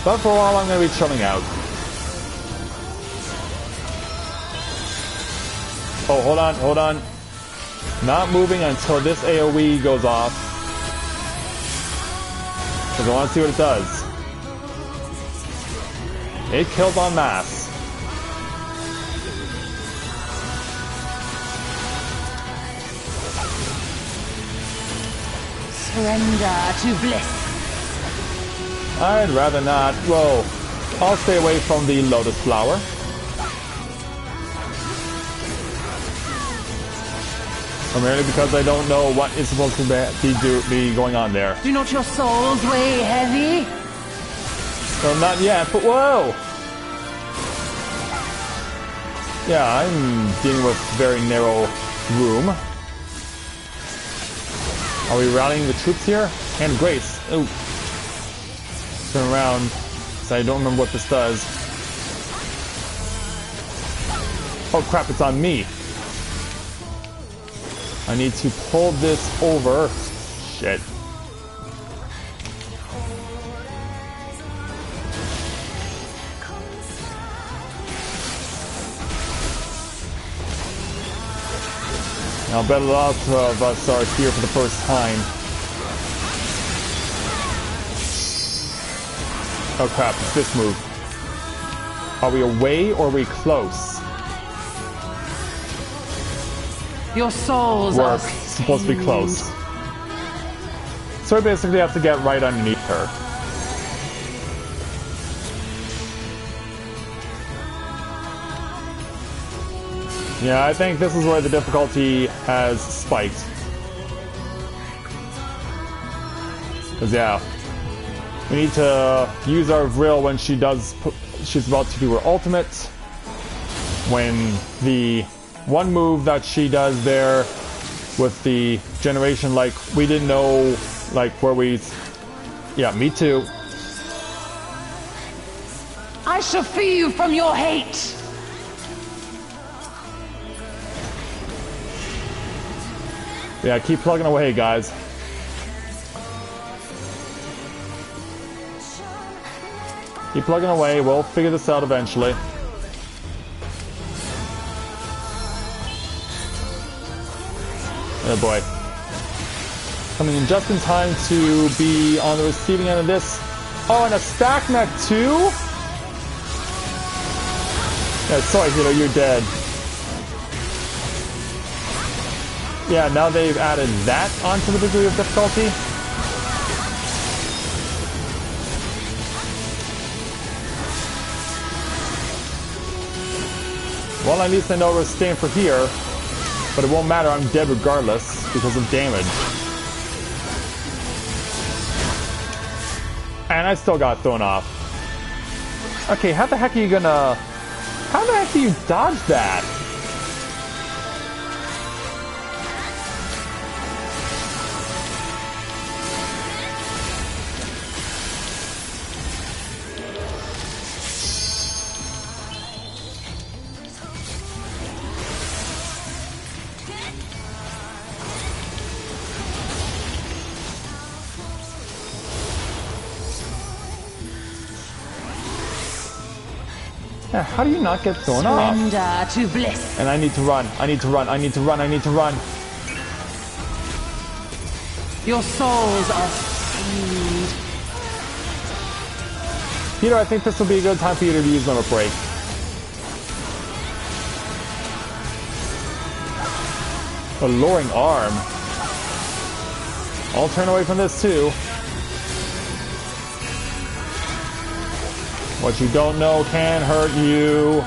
But for a while, I'm going to be chilling out. Oh, hold on, hold on. Not moving until this AoE goes off. Because I want to see what it does. It kills en masse. Surrender to bliss. I'd rather not. Whoa. I'll stay away from the lotus flower. Primarily because I don't know what is supposed to be going on there. Do not your souls weigh heavy? Well, not yet, but whoa! Yeah, I'm dealing with very narrow room. Are we rallying the troops here? And Grace. Ooh. Turn around. So I don't remember what this does. Oh crap, it's on me. I need to pull this over. Shit. Now, I bet a lot of us are here for the first time. Oh crap, it's this move. Are we away or are we close? Your souls We're are supposed to be close. So we basically have to get right underneath her. Yeah, I think this is where the difficulty has spiked. Because yeah, we need to use our Vril when she's about to do her ultimate. When the one move that she does there with the generation, like, we didn't know, like, where we... Yeah, me too. I shall free you from your hate! Yeah, keep plugging away, guys. Keep plugging away, we'll figure this out eventually. Oh boy. Coming in just in time to be on the receiving end of this. Oh, and a stack mech too? Yeah, sorry, Hilo, you're dead. Yeah, now they've added that onto the degree of difficulty. Well, at least I know we're staying for here, but it won't matter, I'm dead regardless because of damage. And I still got thrown off. Okay, how the heck are you gonna... How the heck do you dodge that? Yeah, how do you not get thrown off? Surrender to bliss. And I need to run. I need to run. I need to run. I need to run. Your souls are freed. Peter, I think this will be a good time for you to use Limit Break. Alluring arm. I'll turn away from this too. What you don't know can hurt you.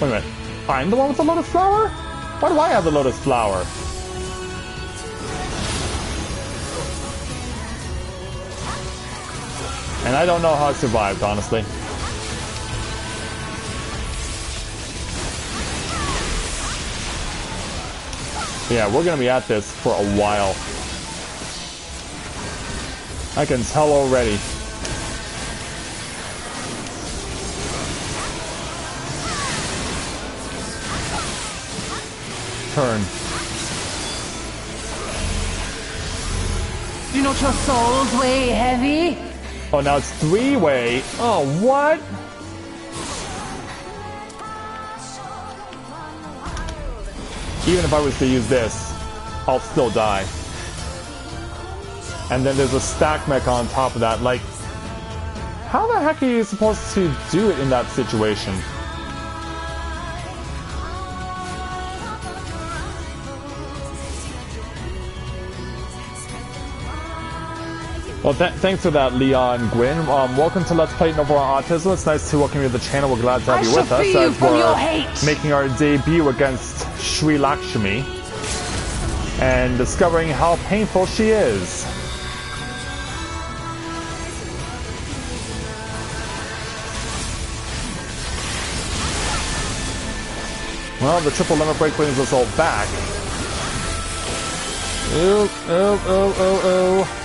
Wait a minute. I'm the one with the lotus flower? Why do I have the lotus flower? And I don't know how I survived, honestly. Yeah, we're gonna be at this for a while. I can tell already. Turn. Do not your souls weigh heavy? Oh, now it's three-way. Oh, what? Even if I was to use this, I'll still die. And then there's a stack mech on top of that. Like, how the heck are you supposed to do it in that situation? Well, thanks for that, Leon Gwyn. Welcome to Let's Play Novaura Autism. It's nice to welcome you to the channel. We're glad to have you with us as we're making our debut against Sri Lakshmi and discovering how painful she is. Well, the triple limit break brings us all back. Oh, oh, oh, oh, oh.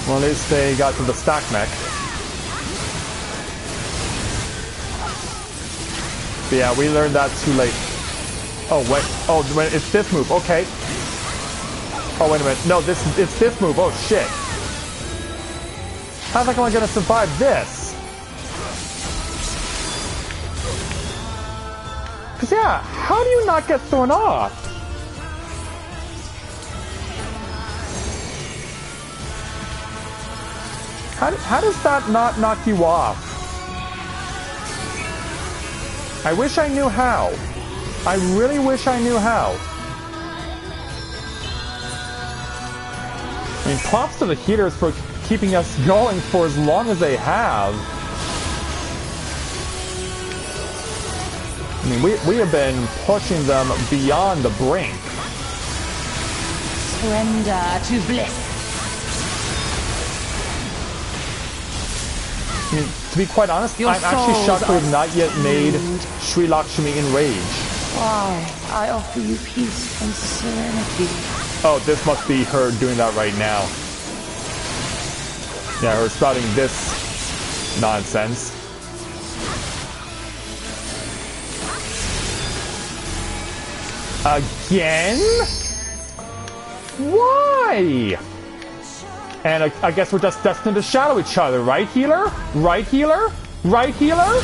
Well, at least they got to the stack mech. But yeah, we learned that too late. Oh, wait. Oh, wait, it's this move. Okay. Oh, wait a minute. No, it's this move. Oh, shit. How the heck am I going to survive this? Because, yeah, how do you not get thrown off? How does that not knock you off? I wish I knew how. I really wish I knew how. I mean, props to the healers for keeping us going for as long as they have. I mean, we have been pushing them beyond the brink. Surrender to bliss. I mean, to be quite honest, I'm actually shocked we have not yet made Sri Lakshmi enrage. Why, I offer you peace and serenity. Oh, this must be her doing that right now. Yeah, her spouting this nonsense. Again? Why? And I guess we're just destined to shadow each other, right, healer? Right, healer? Right, healer?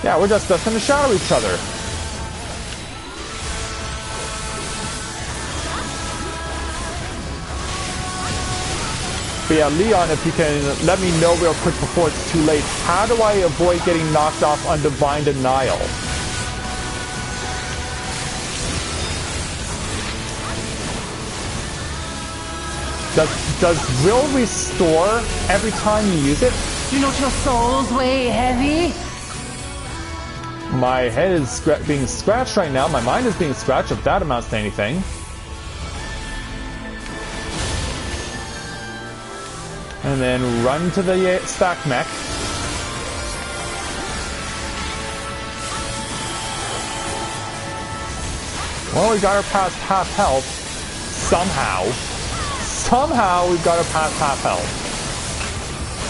Yeah, we're just destined to shadow each other. But yeah, Leon, if you can let me know real quick before it's too late, how do I avoid getting knocked off on Divine Denial? Does will restore every time you use it? Do not your souls weigh heavy? My head is being scratched right now. My mind is being scratched, if that amounts to anything. And then run to the stack mech. Well, we got her past half health. Somehow. Somehow we've got her past half health.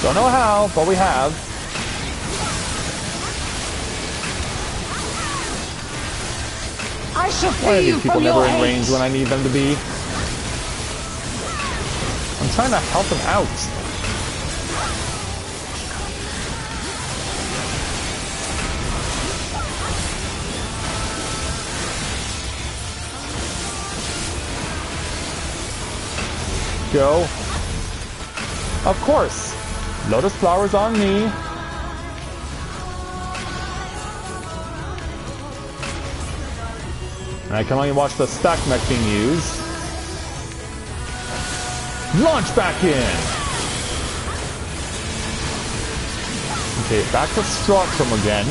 Don't know how, but we have. I shall Why are free you these people from never your in hate. range when I need them to be? I'm trying to help them out. Go. Of course. Lotus flowers on me. And I can only watch the stack mech being used. Launch back in! Okay, back to Stratrum again.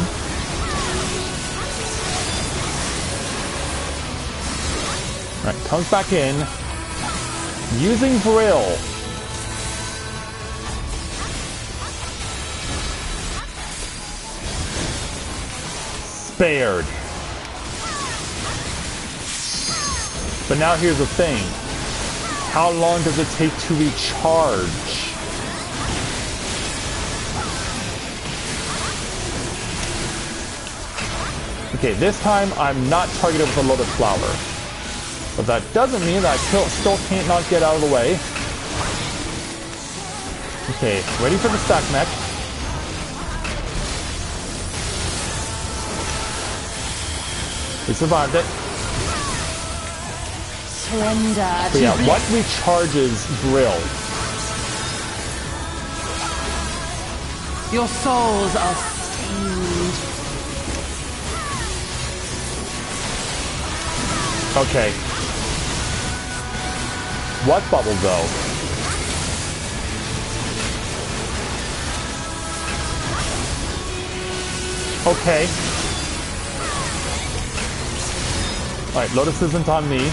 Alright, comes back in. Using Vril. Spared. But now here's the thing. How long does it take to recharge? Okay, this time I'm not targeted with a Lotus Flower. But that doesn't mean that I still can't not get out of the way. Okay, ready for the stack mech. We survived it. Surrender But yeah, what recharges Vril? Your souls are stained. Okay. What bubble though? Okay. Alright, Lotus isn't on me.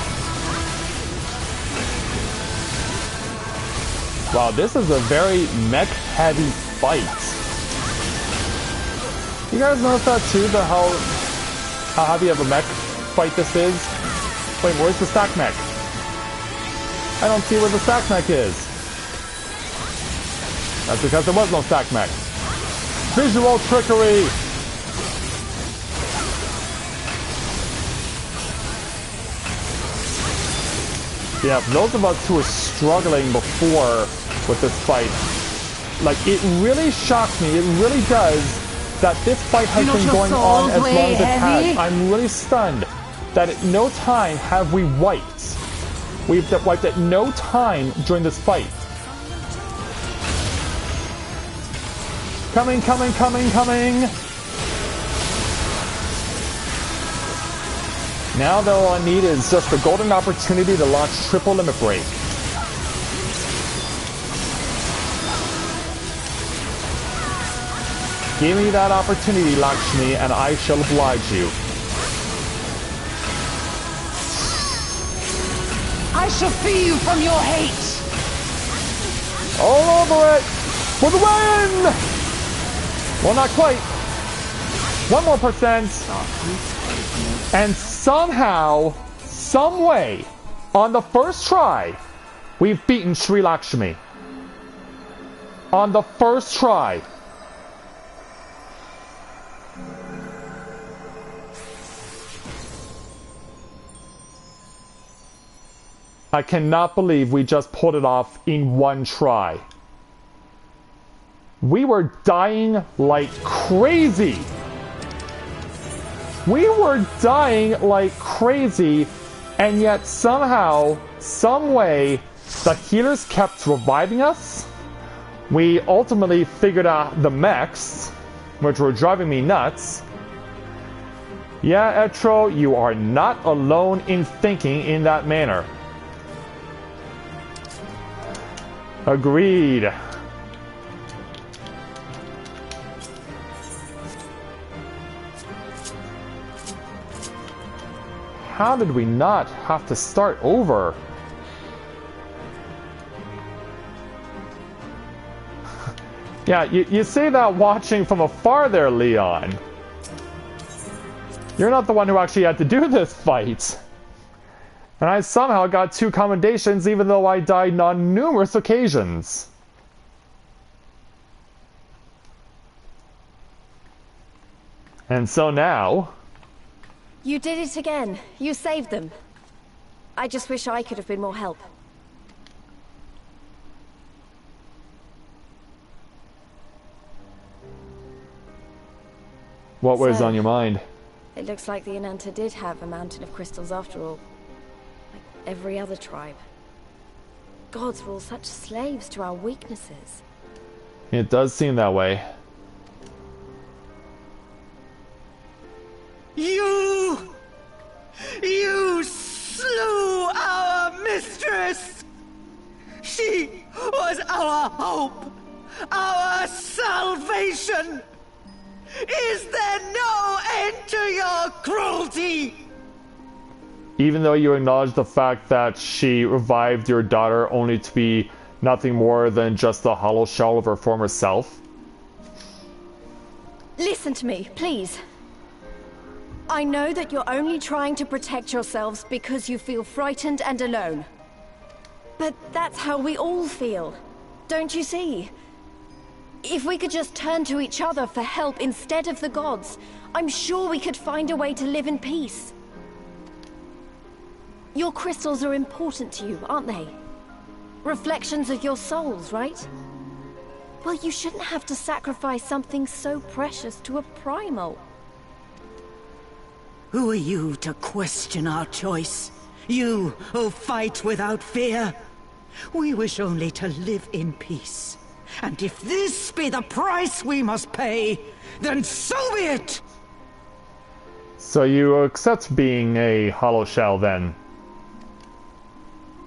Wow, this is a very mech-heavy fight. You guys notice that too? How heavy of a mech fight this is? Wait, where's the stack mech? I don't see where the stack mech is. That's because there was no stack mech. Visual trickery! Yeah, for those of us who were struggling before with this fight, like, it really shocks me, it really does, that this fight has been going on as long as it has. I'm really stunned that at no time have we wiped. We've wiped at no time during this fight. Coming, coming, coming, coming! Now all I need is just a golden opportunity to launch triple limit break. Give me that opportunity, Lakshmi, and I shall oblige you. I shall free you from your hate! All over it! For the win! Well, not quite. 1 more %. And somehow, some way, on the first try, we've beaten Sri Lakshmi. On the first try. I cannot believe we just pulled it off in 1 try. We were dying like crazy. We were dying like crazy, and yet somehow, some way, the healers kept reviving us. We ultimately figured out the mechs, which were driving me nuts. Yeah, Etro, you are not alone in thinking in that manner. Agreed. How did we not have to start over? Yeah, you say that watching from afar there, Leon. You're not the one who actually had to do this fight. And I somehow got 2 commendations even though I died on numerous occasions. And so now... You did it again. You saved them. I just wish I could have been more help. What was on your mind? It looks like the Ananta did have a mountain of crystals after all. Like every other tribe. Gods were all such slaves to our weaknesses. It does seem that way. You slew our mistress! She was our hope! Our salvation! Is there no end to your cruelty? Even though you acknowledge the fact that she revived your daughter only to be nothing more than just the hollow shell of her former self? Listen to me, please. I know that you're only trying to protect yourselves because you feel frightened and alone. But that's how we all feel. Don't you see? If we could just turn to each other for help instead of the gods, I'm sure we could find a way to live in peace. Your crystals are important to you, aren't they? Reflections of your souls, right? Well, you shouldn't have to sacrifice something so precious to a primal. Who are you to question our choice? You who fight without fear? We wish only to live in peace. And if this be the price we must pay, then so be it! So you accept being a hollow shell, then?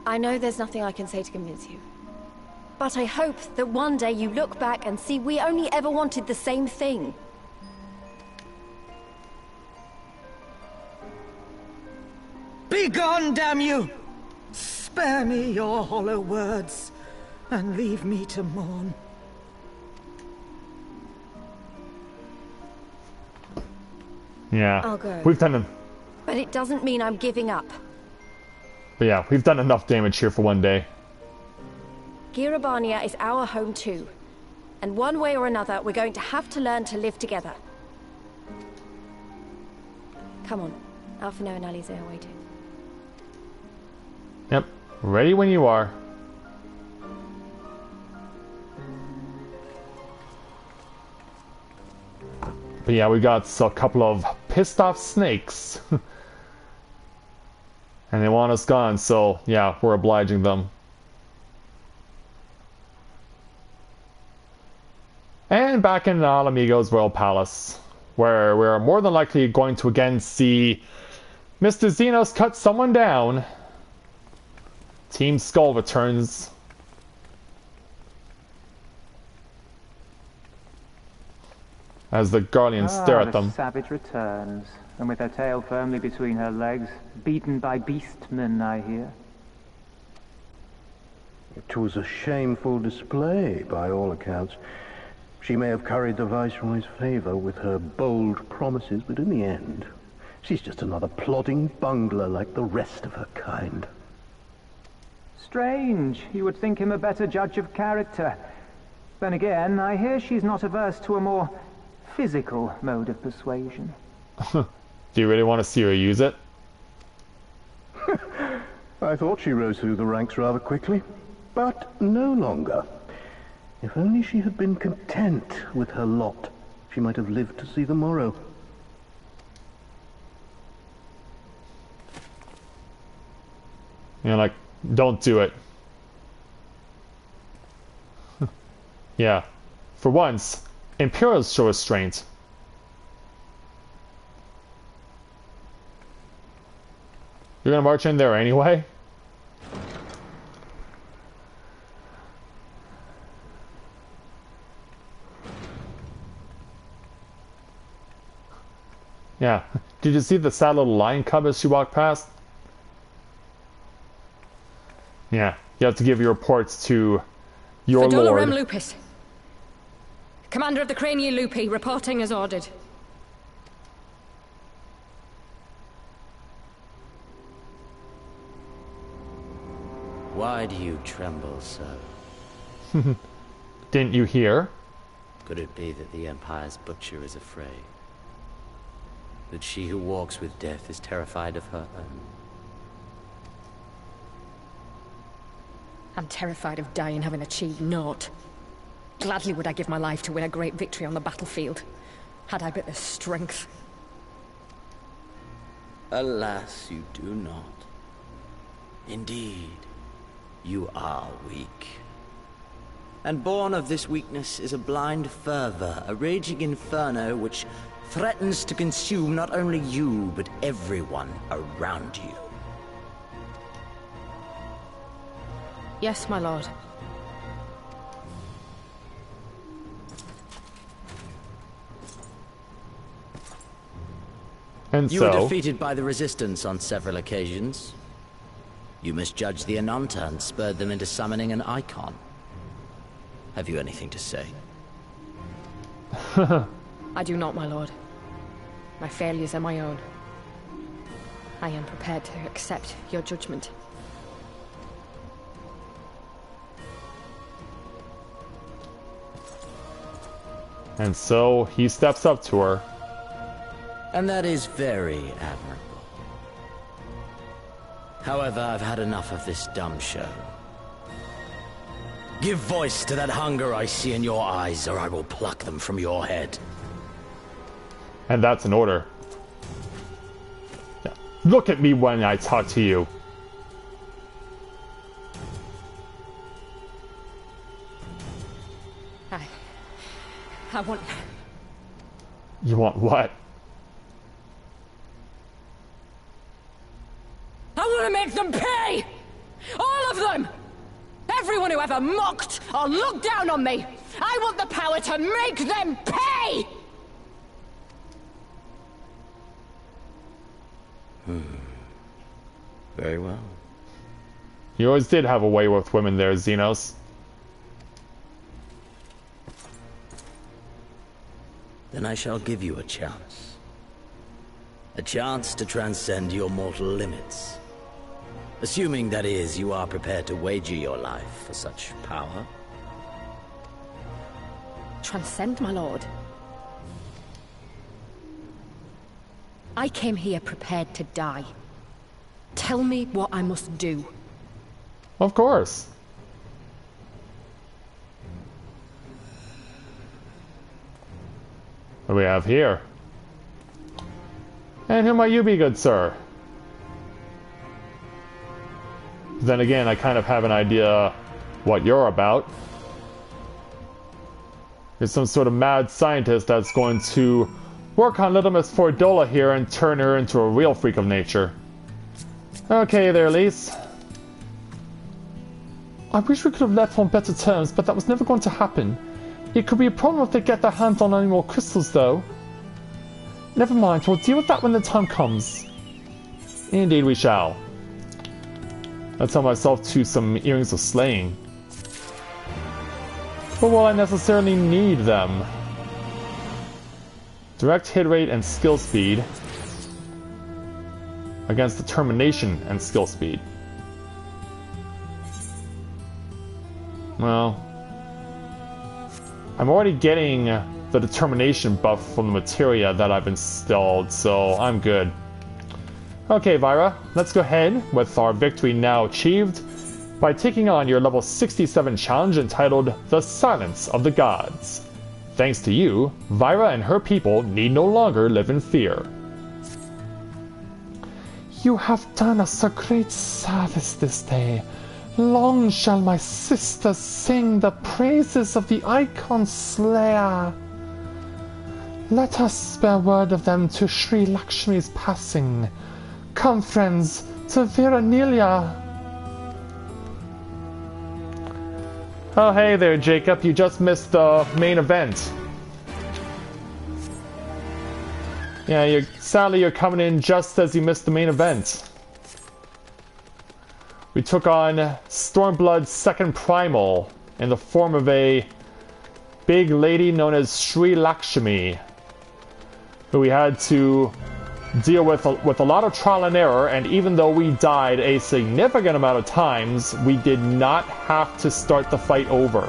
I know there's nothing I can say to convince you. But I hope that one day you look back and see we only ever wanted the same thing. Begone, damn you! Spare me your hollow words. and leave me to mourn. Yeah, I'll go. we've done. But it doesn't mean I'm giving up. But yeah, we've done enough damage here for one day. Girabania is our home too. And one way or another, we're going to have to learn to live together. Come on. Alphino and Alize are waiting. Yep, ready when you are. But yeah, we got a couple of pissed off snakes. And they want us gone, so yeah, we're obliging them. And back in Alamigo's Royal Palace, where we're more than likely going to again see Mr. Xenos cut someone down. Team Skull returns. As the Guardians stare at them. The savage returns, and with her tail firmly between her legs, beaten by beastmen, I hear. It was a shameful display, by all accounts. She may have curried the Viceroy's favor with her bold promises, but in the end, she's just another plodding bungler like the rest of her kind. Strange. You would think him a better judge of character. Then again, I hear she's not averse to a more physical mode of persuasion. Do you really want to see her use it? I thought she rose through the ranks rather quickly, but no longer. If only she had been content with her lot, she might have lived to see the morrow. You know, like, don't do it. Yeah. For once, Imperials show restraint. You're gonna march in there anyway? Yeah. Did you see the sad little lion cub as she walked past? Yeah. You have to give your reports to your Dola lord. Rem Lupus. Commander of the Cranial Lupi, reporting as ordered. Why do you tremble so? Didn't you hear? Could it be that the Empire's butcher is afraid? That she who walks with death is terrified of her own? I'm terrified of dying having achieved naught. Gladly would I give my life to win a great victory on the battlefield, had I but the strength. Alas, you do not. Indeed, you are weak. And born of this weakness is a blind fervor, a raging inferno which threatens to consume not only you, but everyone around you. Yes, my lord. And you were defeated by the Resistance on several occasions. You misjudged the Ananta and spurred them into summoning an icon. Have you anything to say? I do not, my lord. My failures are my own. I am prepared to accept your judgment. And so he steps up to her. And that is very admirable. However, I've had enough of this dumb show. Give voice to that hunger I see in your eyes, or I will pluck them from your head. And that's an order. Yeah. Look at me when I talk to you. I want... You want what? I want to make them pay! All of them! Everyone who ever mocked or looked down on me! I want the power to make them pay! Very well. You always did have a way with women there, Xenos. then I shall give you a chance. A chance to transcend your mortal limits. Assuming, that is, you are prepared to wager your life for such power. Transcend, my lord. I came here prepared to die. Tell me what I must do. Of course. What do we have here? And who might you be, good sir? Then again, I kind of have an idea what you're about. You're some sort of mad scientist that's going to work on little Miss Dola here and turn her into a real freak of nature. Okay there, Lise. I wish we could have left on better terms, but that was never going to happen. It could be a problem if they get their hands on any more crystals, though. Never mind, we'll deal with that when the time comes. Indeed we shall. I'll tell myself to some earrings of slaying. But will I necessarily need them? Direct hit rate and skill speed against determination and skill speed. Well, I'm already getting the determination buff from the materia that I've installed, so I'm good. Okay, Vira, let's go ahead with our victory now achieved by taking on your level 67 challenge entitled The Silence of the Gods. Thanks to you, Vira and her people need no longer live in fear. You have done us a great service this day. Long shall my sisters sing the praises of the Icon Slayer. Let us bear word of them to Sri Lakshmi's passing. Come, friends, to Viranelia. Oh, hey there, Jacob. You just missed the main event. Yeah, sadly you're coming in just as you missed the main event. We took on Stormblood's second primal in the form of a big lady known as Sri Lakshmi, who we had to deal with a lot of trial and error, and even though we died a significant amount of times, we did not have to start the fight over.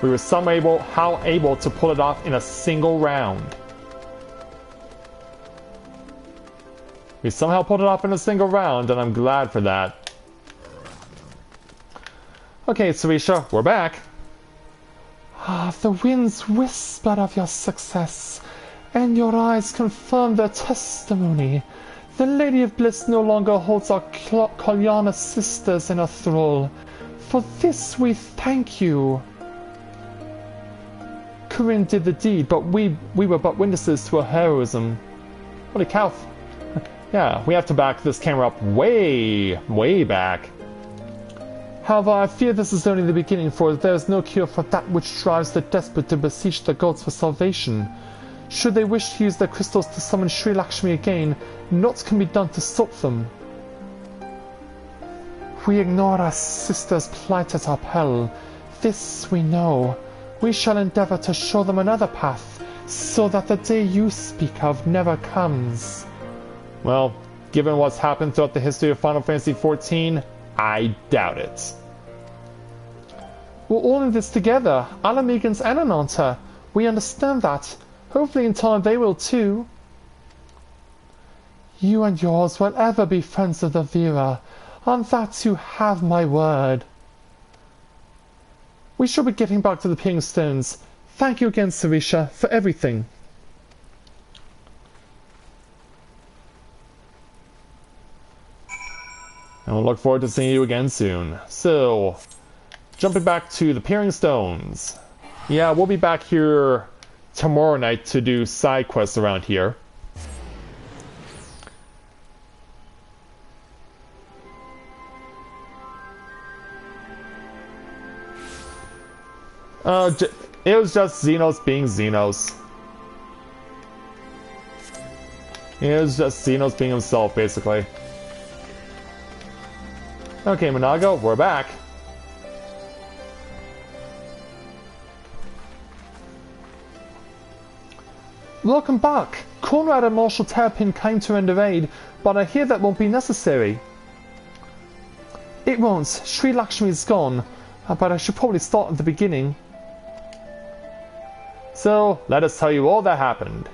We were somehow able to pull it off in a single round. We somehow pulled it off in a single round, and I'm glad for that. Okay, Sarisha, we're back. Ah, the winds whisper of your success, and your eyes confirm their testimony. The Lady of Bliss no longer holds our Kalyana sisters in her thrall. For this we thank you. Corinne did the deed, but we were but witnesses to her heroism. Holy cow. Yeah, we have to back this camera up way, way back. However, I fear this is only the beginning, for there is no cure for that which drives the desperate to beseech the gods for salvation. Should they wish to use their crystals to summon Sri Lakshmi again, naught can be done to stop them. We ignore our sisters' plight at our peril. This we know. We shall endeavor to show them another path, so that the day you speak of never comes. Well, given what's happened throughout the history of Final Fantasy XIV, I doubt it. We're all in this together, Alamegans and Ananta. We understand that. Hopefully in time they will too. You and yours will ever be friends of the Vera. On that you have my word. We shall be getting back to the Ping Stones. Thank you again, Sarisha, for everything. And we'll look forward to seeing you again soon. So, jumping back to the Peering Stones. Yeah, we'll be back here tomorrow night to do side quests around here. It was just Xenos being Xenos. It was just Xenos being himself, basically. Okay, Managua, we're back. Welcome back. Conrad and Marshal Terrapin came to render aid, but I hear that won't be necessary. It won't. Sri Lakshmi is gone, but I should probably start at the beginning. So, let us tell you all that happened.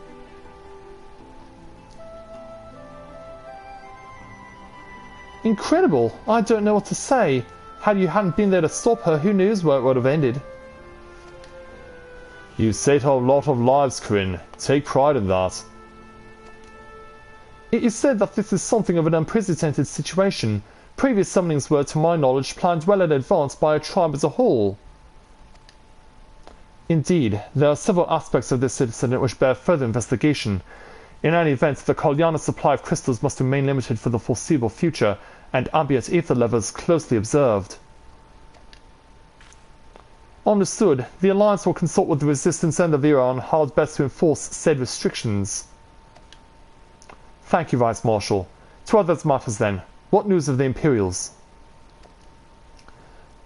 Incredible. I don't know what to say. Had you hadn't been there to stop her, who knows where it would have ended. You saved a lot of lives, Corinne. Take pride in that. It is said that this is something of an unprecedented situation. Previous summonings were, to my knowledge, planned well in advance by a tribe as a whole. Indeed, there are several aspects of this incident which bear further investigation. In any event, the Kalyana supply of crystals must remain limited for the foreseeable future, and ambient ether levels closely observed. Understood. The Alliance will consult with the Resistance and the Vera on how best to enforce said restrictions. Thank you, Vice Marshal. To other matters then. What news of the Imperials?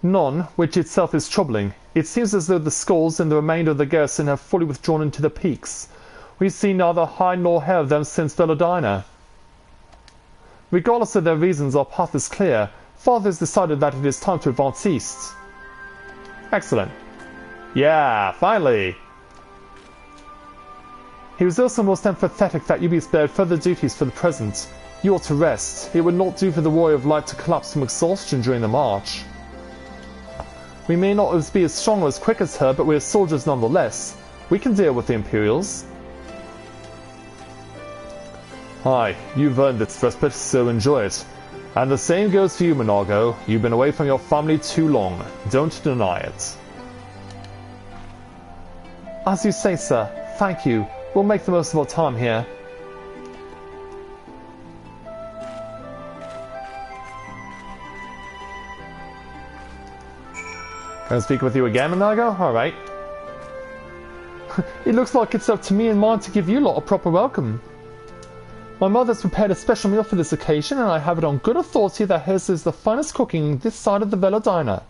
None, which itself is troubling. It seems as though the Skulls and the remainder of the garrison have fully withdrawn into the peaks. We've seen neither hide nor hair of them since Veladina. Regardless of their reasons, our path is clear. Father has decided that it is time to advance east. Excellent. Yeah, finally! He was also most emphatic that you be spared further duties for the present. You ought to rest. It would not do for the Warrior of Light to collapse from exhaustion during the march. We may not be as strong or as quick as her, but we are soldiers nonetheless. We can deal with the Imperials. Hi, you've earned this respite, so enjoy it. And the same goes for you, Managua. You've been away from your family too long. Don't deny it. As you say, sir. Thank you. We'll make the most of our time here. Can I speak with you again, Managua? Alright. It looks like it's up to me and mine to give you lot a proper welcome. My mother's prepared a special meal for this occasion, and I have it on good authority that hers is the finest cooking this side of the Veladina.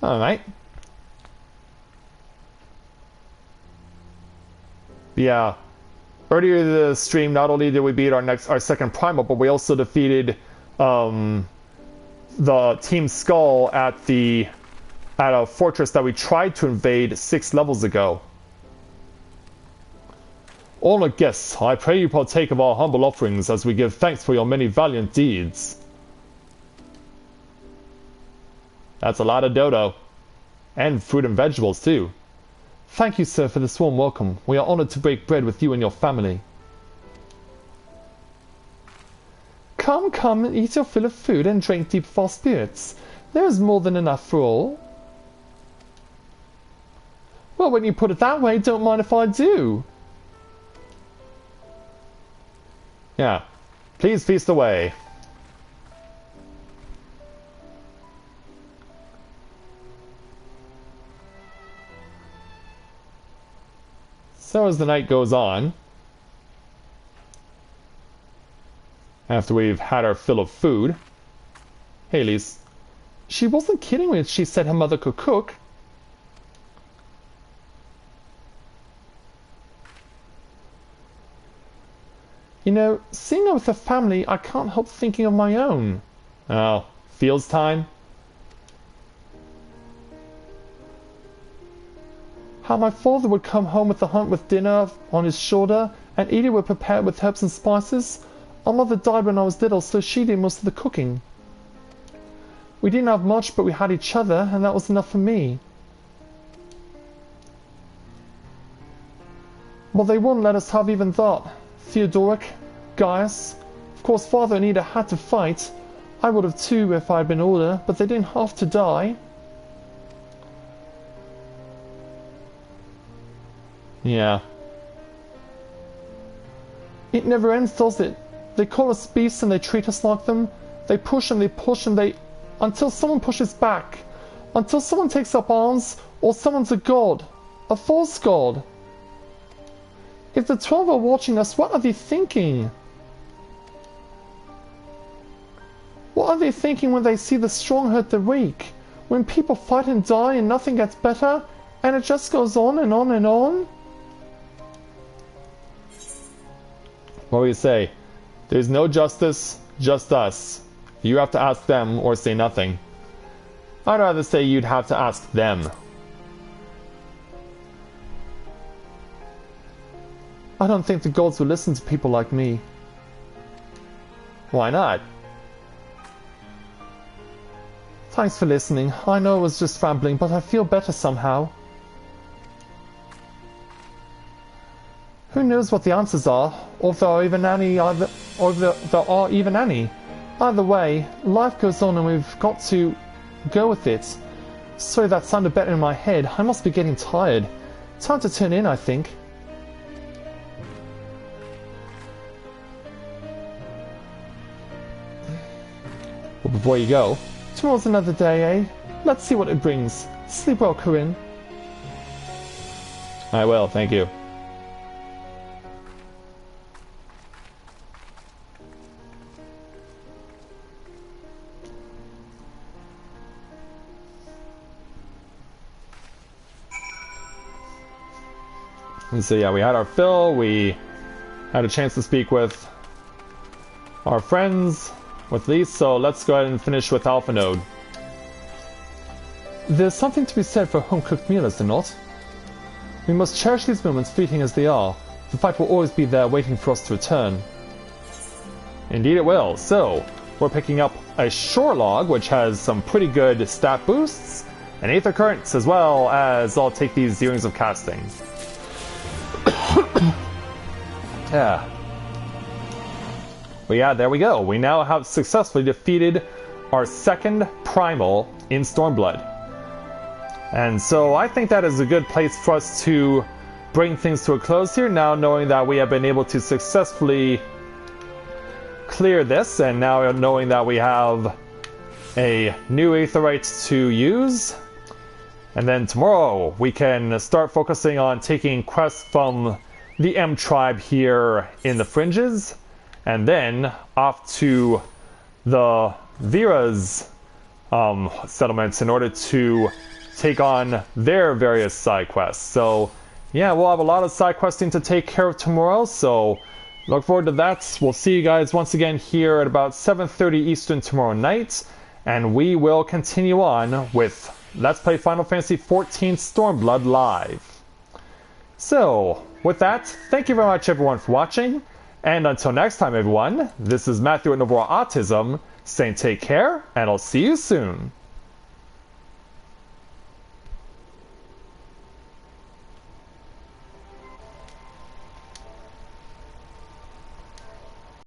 Alright. Yeah. Earlier in the stream, not only did we beat our second primal, but we also defeated the Team Skull at a fortress that we tried to invade 6 levels ago. Honored guests, I pray you partake of our humble offerings as we give thanks for your many valiant deeds. That's a lot of dodo. And fruit and vegetables too. Thank you, sir, for this warm welcome. We are honored to break bread with you and your family. Come, come, and eat your fill of food and drink deep of our spirits. There is more than enough for all. Well, when you put it that way, don't mind if I do. Yeah, please feast away. So as the night goes on, after we've had our fill of food, Haley's, she wasn't kidding when she said her mother could cook. You know, seeing her with her family, I can't help thinking of my own. Oh, feels time? How my father would come home with the hunt with dinner on his shoulder, and eat it would prepare with herbs and spices. Our mother died when I was little, so she did most of the cooking. We didn't have much, but we had each other, and that was enough for me. Well, they wouldn't let us have even that. Theodoric, Gaius. Of course, Father and Ida had to fight. I would have too if I had been older, but they didn't have to die. Yeah. It never ends, does it? They call us beasts and they treat us like them. They push and they push and they... until someone pushes back. Until someone takes up arms, or someone's a god. A false god. If the 12 are watching us, what are they thinking? What are they thinking when they see the strong hurt the weak? When people fight and die and nothing gets better, and it just goes on and on and on? What do you say? There's no justice, just us. You have to ask them or say nothing. I'd rather say you'd have to ask them. I don't think the gods will listen to people like me. Why not? Thanks for listening. I know it was just rambling, but I feel better somehow. Who knows what the answers are, or if there are even any. Either way, life goes on and we've got to go with it. Sorry, that sounded better in my head. I must be getting tired. Time to turn in, I think. Well, before you go, tomorrow's another day, eh? Let's see what it brings. Sleep well, Corinne. I will, thank you. And so yeah, we had our fill, we had a chance to speak with our friends, with these, so let's go ahead and finish with Alpha Node. There's something to be said for a home-cooked meal, is there not? We must cherish these moments, fleeting as they are. The fight will always be there waiting for us to return. Indeed it will. So, we're picking up a Shore Log, which has some pretty good stat boosts, and Aether Currents, as well as I'll take these Earrings of Casting. Yeah. But yeah, there we go. We now have successfully defeated our second Primal in Stormblood. And so I think that is a good place for us to bring things to a close here, now knowing that we have been able to successfully clear this, and now knowing that we have a new Aetherite to use. And then tomorrow we can start focusing on taking quests from the M tribe here in the fringes, and then off to the Vera's settlements in order to take on their various side quests. So yeah, we'll have a lot of side questing to take care of tomorrow, so look forward to that. We'll see you guys once again here at about 7:30 Eastern tomorrow night, and we will continue on with Let's Play Final Fantasy XIV Stormblood live. So, with that, thank you very much everyone for watching, and until next time everyone, this is Matthew at Novaura Autism, saying take care, and I'll see you soon.